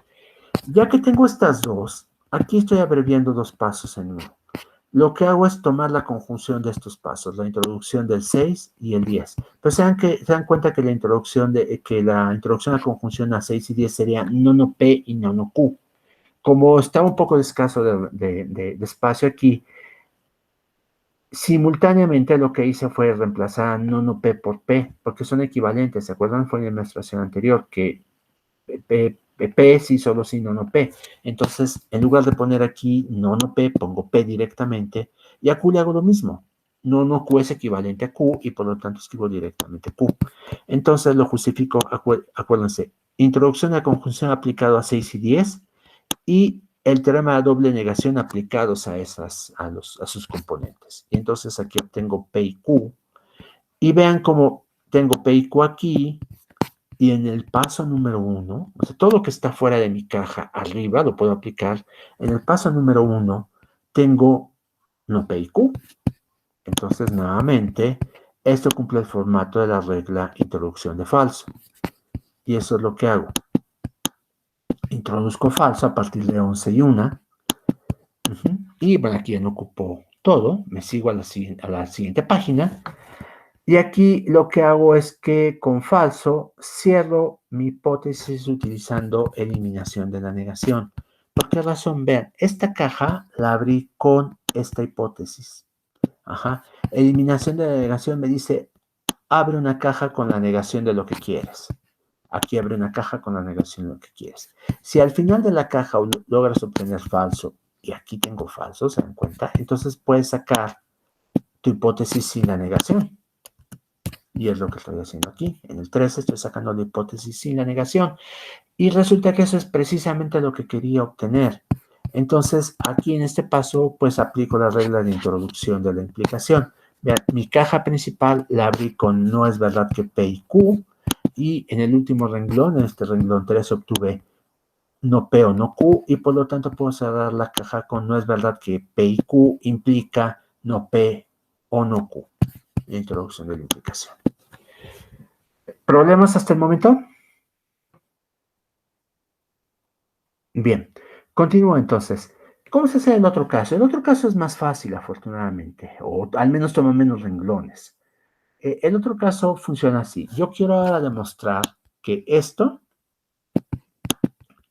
Ya que tengo estas dos, aquí estoy abreviando dos pasos en uno. Lo que hago es tomar la conjunción de estos pasos, la introducción del 6 y el 10. Pero se dan cuenta que la introducción a la conjunción a 6 y 10 sería no P y no Q. Como estaba un poco escaso de espacio aquí, simultáneamente lo que hice fue reemplazar no P por P, porque son equivalentes. ¿Se acuerdan? Fue en la demostración anterior que P sí, solo sí, no P. Entonces, en lugar de poner aquí no P, pongo P directamente, y a Q le hago lo mismo. No Q es equivalente a Q, y por lo tanto escribo directamente Q. Entonces lo justifico, acuérdense, introducción a conjunción aplicado a 6 y 10, y el teorema de doble negación aplicados a sus componentes. Y entonces aquí obtengo P y Q, y vean cómo tengo P y Q aquí, y en el paso número 1, o sea, todo lo que está fuera de mi caja, arriba, lo puedo aplicar. En el paso número 1, tengo no P y Q. Entonces, nuevamente, esto cumple el formato de la regla introducción de falso. Y eso es lo que hago. Introduzco falso a partir de 11 y 1. Y bueno, aquí ya no ocupo todo. Me sigo a la siguiente página. Y aquí lo que hago es que con falso cierro mi hipótesis utilizando eliminación de la negación. ¿Por qué razón? Vean, esta caja la abrí con esta hipótesis. Eliminación de la negación me dice, abre una caja con la negación de lo que quieres. Aquí abre una caja con la negación de lo que quieres. Si al final de la caja logras obtener falso, y aquí tengo falso, ¿se dan cuenta? Entonces puedes sacar tu hipótesis sin la negación. Y es lo que estoy haciendo aquí. En el 13 estoy sacando la hipótesis sin la negación. Y resulta que eso es precisamente lo que quería obtener. Entonces, aquí en este paso, pues aplico la regla de introducción de la implicación. Vean, mi caja principal la abrí con no es verdad que P y Q. Y en el último renglón, en este renglón 3, obtuve no P o no Q. Y por lo tanto, puedo cerrar la caja con no es verdad que P y Q implica no P o no Q. La introducción de la implicación. ¿Problemas hasta el momento? Bien, continúo entonces. ¿Cómo se hace en el otro caso? El otro caso es más fácil, afortunadamente, o al menos toma menos renglones. El otro caso funciona así. Yo quiero ahora demostrar que esto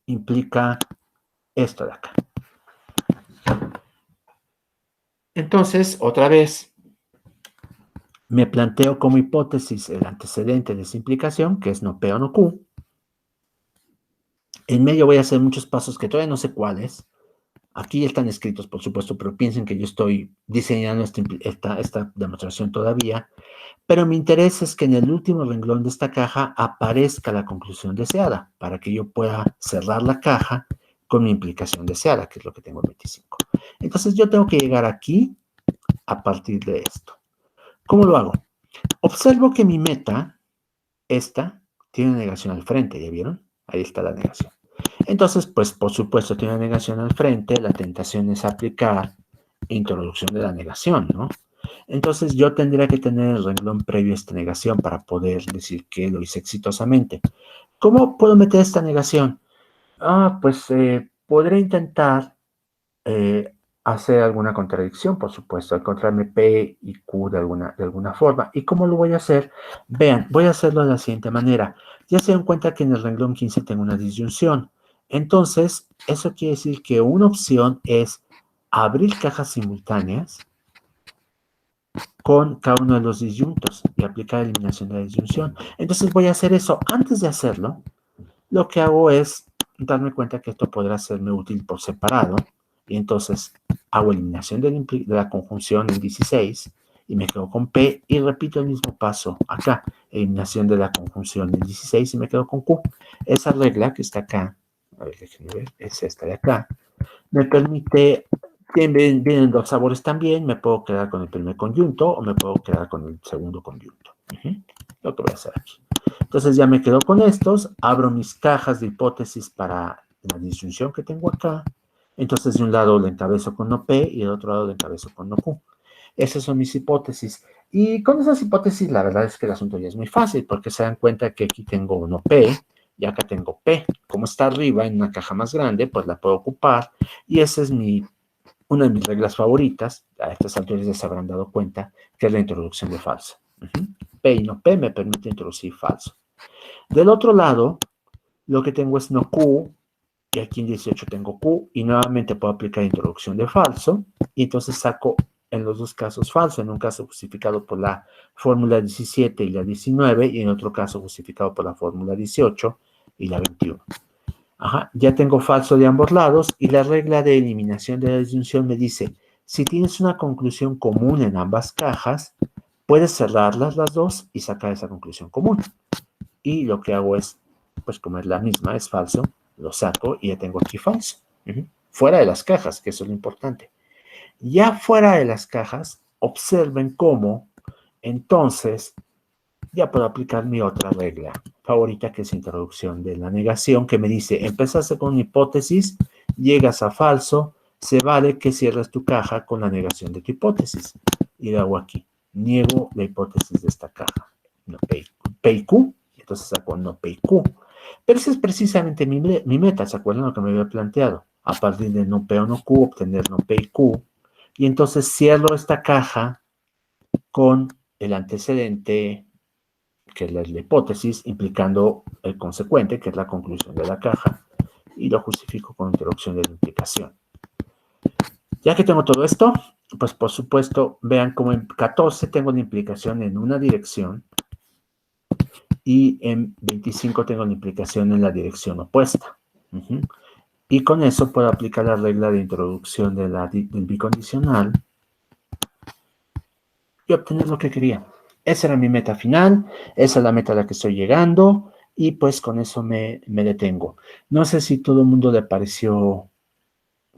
implica esto de acá. Entonces, otra vez, me planteo como hipótesis el antecedente de esa implicación, que es no P o no Q. En medio voy a hacer muchos pasos que todavía no sé cuáles, Aquí ya están escritos, por supuesto, pero piensen que yo estoy diseñando esta demostración todavía. Pero mi interés es que en el último renglón de esta caja aparezca la conclusión deseada, para que yo pueda cerrar la caja con mi implicación deseada, que es lo que tengo en 25. Entonces yo tengo que llegar aquí a partir de esto. ¿Cómo lo hago? Observo que mi meta, esta, tiene negación al frente, ¿ya vieron? Ahí está la negación. Entonces, pues, por supuesto, tiene una negación al frente. La tentación es aplicar introducción de la negación, ¿no? Entonces, yo tendría que tener el renglón previo a esta negación para poder decir que lo hice exitosamente. ¿Cómo puedo meter esta negación? Pues, podré intentar hacer alguna contradicción, por supuesto, encontrarme P y Q de alguna forma. ¿Y cómo lo voy a hacer? Vean, voy a hacerlo de la siguiente manera. Ya se dan cuenta que en el renglón 15 tengo una disyunción. Entonces, eso quiere decir que una opción es abrir cajas simultáneas con cada uno de los disyuntos y aplicar eliminación de la disyunción. Entonces voy a hacer eso. Antes de hacerlo, lo que hago es darme cuenta que esto podrá serme útil por separado. Y entonces hago eliminación de la conjunción en 16 y me quedo con P y repito el mismo paso acá. Eliminación de la conjunción en 16 y me quedo con Q. Esa regla que está acá, a ver, déjenme ver, es esta de acá, me permite, vienen dos sabores también, me puedo quedar con el primer conjunto o me puedo quedar con el segundo conjunto. Lo que voy a hacer aquí. Entonces ya me quedo con estos, abro mis cajas de hipótesis para la disyunción que tengo acá. Entonces de un lado lo encabezo con no P y del otro lado lo encabezo con no Q. Esas son mis hipótesis. Y con esas hipótesis la verdad es que el asunto ya es muy fácil porque se dan cuenta que aquí tengo no P y acá tengo P. Como está arriba en una caja más grande, pues la puedo ocupar y esa es una de mis reglas favoritas. A estas alturas ya se habrán dado cuenta que es la introducción de falso. P y no P me permite introducir falso. Del otro lado, lo que tengo es no Q, y aquí en 18 tengo Q, y nuevamente puedo aplicar introducción de falso, y entonces saco en los dos casos falso, en un caso justificado por la fórmula 17 y la 19, y en otro caso justificado por la fórmula 18 y la 21. Ya tengo falso de ambos lados, y la regla de eliminación de la disyunción me dice, si tienes una conclusión común en ambas cajas, puedes cerrarlas las dos y sacar esa conclusión común. Y lo que hago es, pues como es la misma, es falso, lo saco y ya tengo aquí falso. Fuera de las cajas, que eso es lo importante. Ya fuera de las cajas, observen cómo, entonces, ya puedo aplicar mi otra regla favorita, que es introducción de la negación, que me dice, empezaste con una hipótesis, llegas a falso, se vale que cierres tu caja con la negación de tu hipótesis. Y lo hago aquí. Niego la hipótesis de esta caja. No, P y Q. Entonces saco no P y Q. Pero esa es precisamente mi meta. ¿Se acuerdan lo que me había planteado? A partir de no P o no Q, obtener no P y Q. Y entonces cierro esta caja con el antecedente, que es la hipótesis, implicando el consecuente, que es la conclusión de la caja. Y lo justifico con introducción de la implicación. Ya que tengo todo esto, pues por supuesto, vean como en 14 tengo la implicación en una dirección y en 25 tengo la implicación en la dirección opuesta. Y con eso puedo aplicar la regla de introducción del bicondicional y obtener lo que quería. Esa era mi meta final, esa es la meta a la que estoy llegando y pues con eso me detengo. No sé si todo el mundo le pareció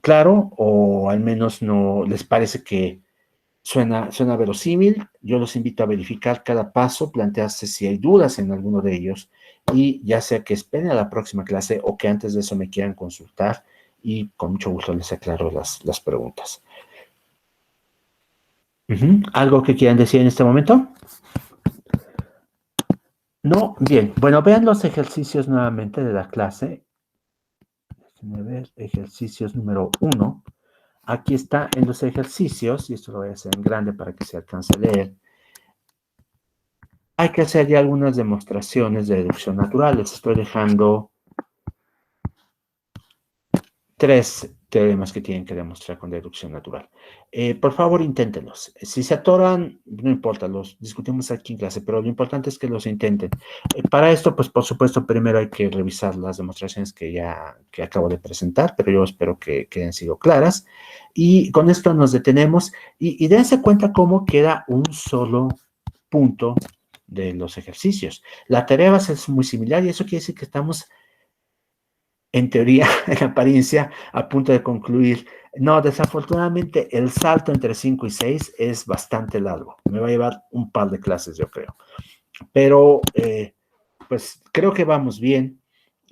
claro o al menos no les parece que suena verosímil. Yo los invito a verificar cada paso, plantearse si hay dudas en alguno de ellos y ya sea que esperen a la próxima clase o que antes de eso me quieran consultar y con mucho gusto les aclaro las preguntas. ¿Algo que quieran decir en este momento? No, bien. Bueno, vean los ejercicios nuevamente de la clase. Déjenme ver, ejercicios número 1. Aquí está en los ejercicios, y esto lo voy a hacer en grande para que se alcance a leer. Hay que hacer ya algunas demostraciones de deducción natural. Les estoy dejando 3 teoremas que tienen que demostrar con deducción natural. Por favor, inténtenlos. Si se atoran, no importa, los discutimos aquí en clase, pero lo importante es que los intenten. Para esto, pues, por supuesto, primero hay que revisar las demostraciones que acabo de presentar, pero yo espero que hayan sido claras. Y con esto nos detenemos y dense cuenta cómo queda un solo punto de los ejercicios. La tarea va a ser muy similar y eso quiere decir que estamos, en teoría, en apariencia, a punto de concluir. No, desafortunadamente, el salto entre 5 y 6 es bastante largo. Me va a llevar un par de clases, yo creo. Pero, pues, creo que vamos bien.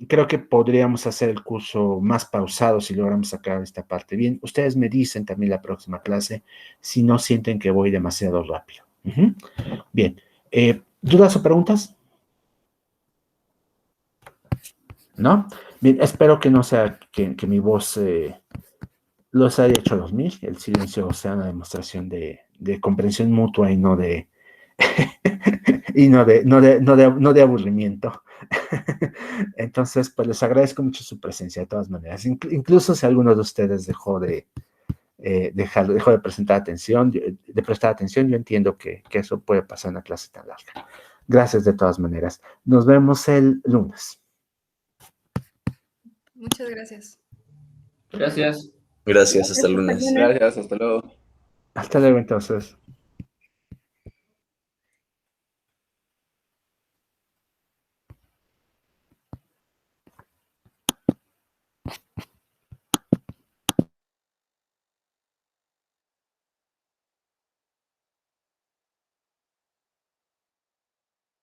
Creo que podríamos hacer el curso más pausado si logramos sacar esta parte bien. Ustedes me dicen también la próxima clase si no sienten que voy demasiado rápido. Bien. ¿Dudas o preguntas? ¿No? Bien, espero que no sea que mi voz los haya hecho dormir. El silencio sea una demostración de comprensión mutua y no de y no de aburrimiento. Entonces, pues les agradezco mucho su presencia de todas maneras. Incluso si alguno de ustedes dejó de prestar atención, yo entiendo que eso puede pasar en una clase tan larga. Gracias de todas maneras. Nos vemos el lunes. Muchas gracias. Gracias. Gracias, hasta el lunes. Gracias, hasta luego. Hasta luego entonces.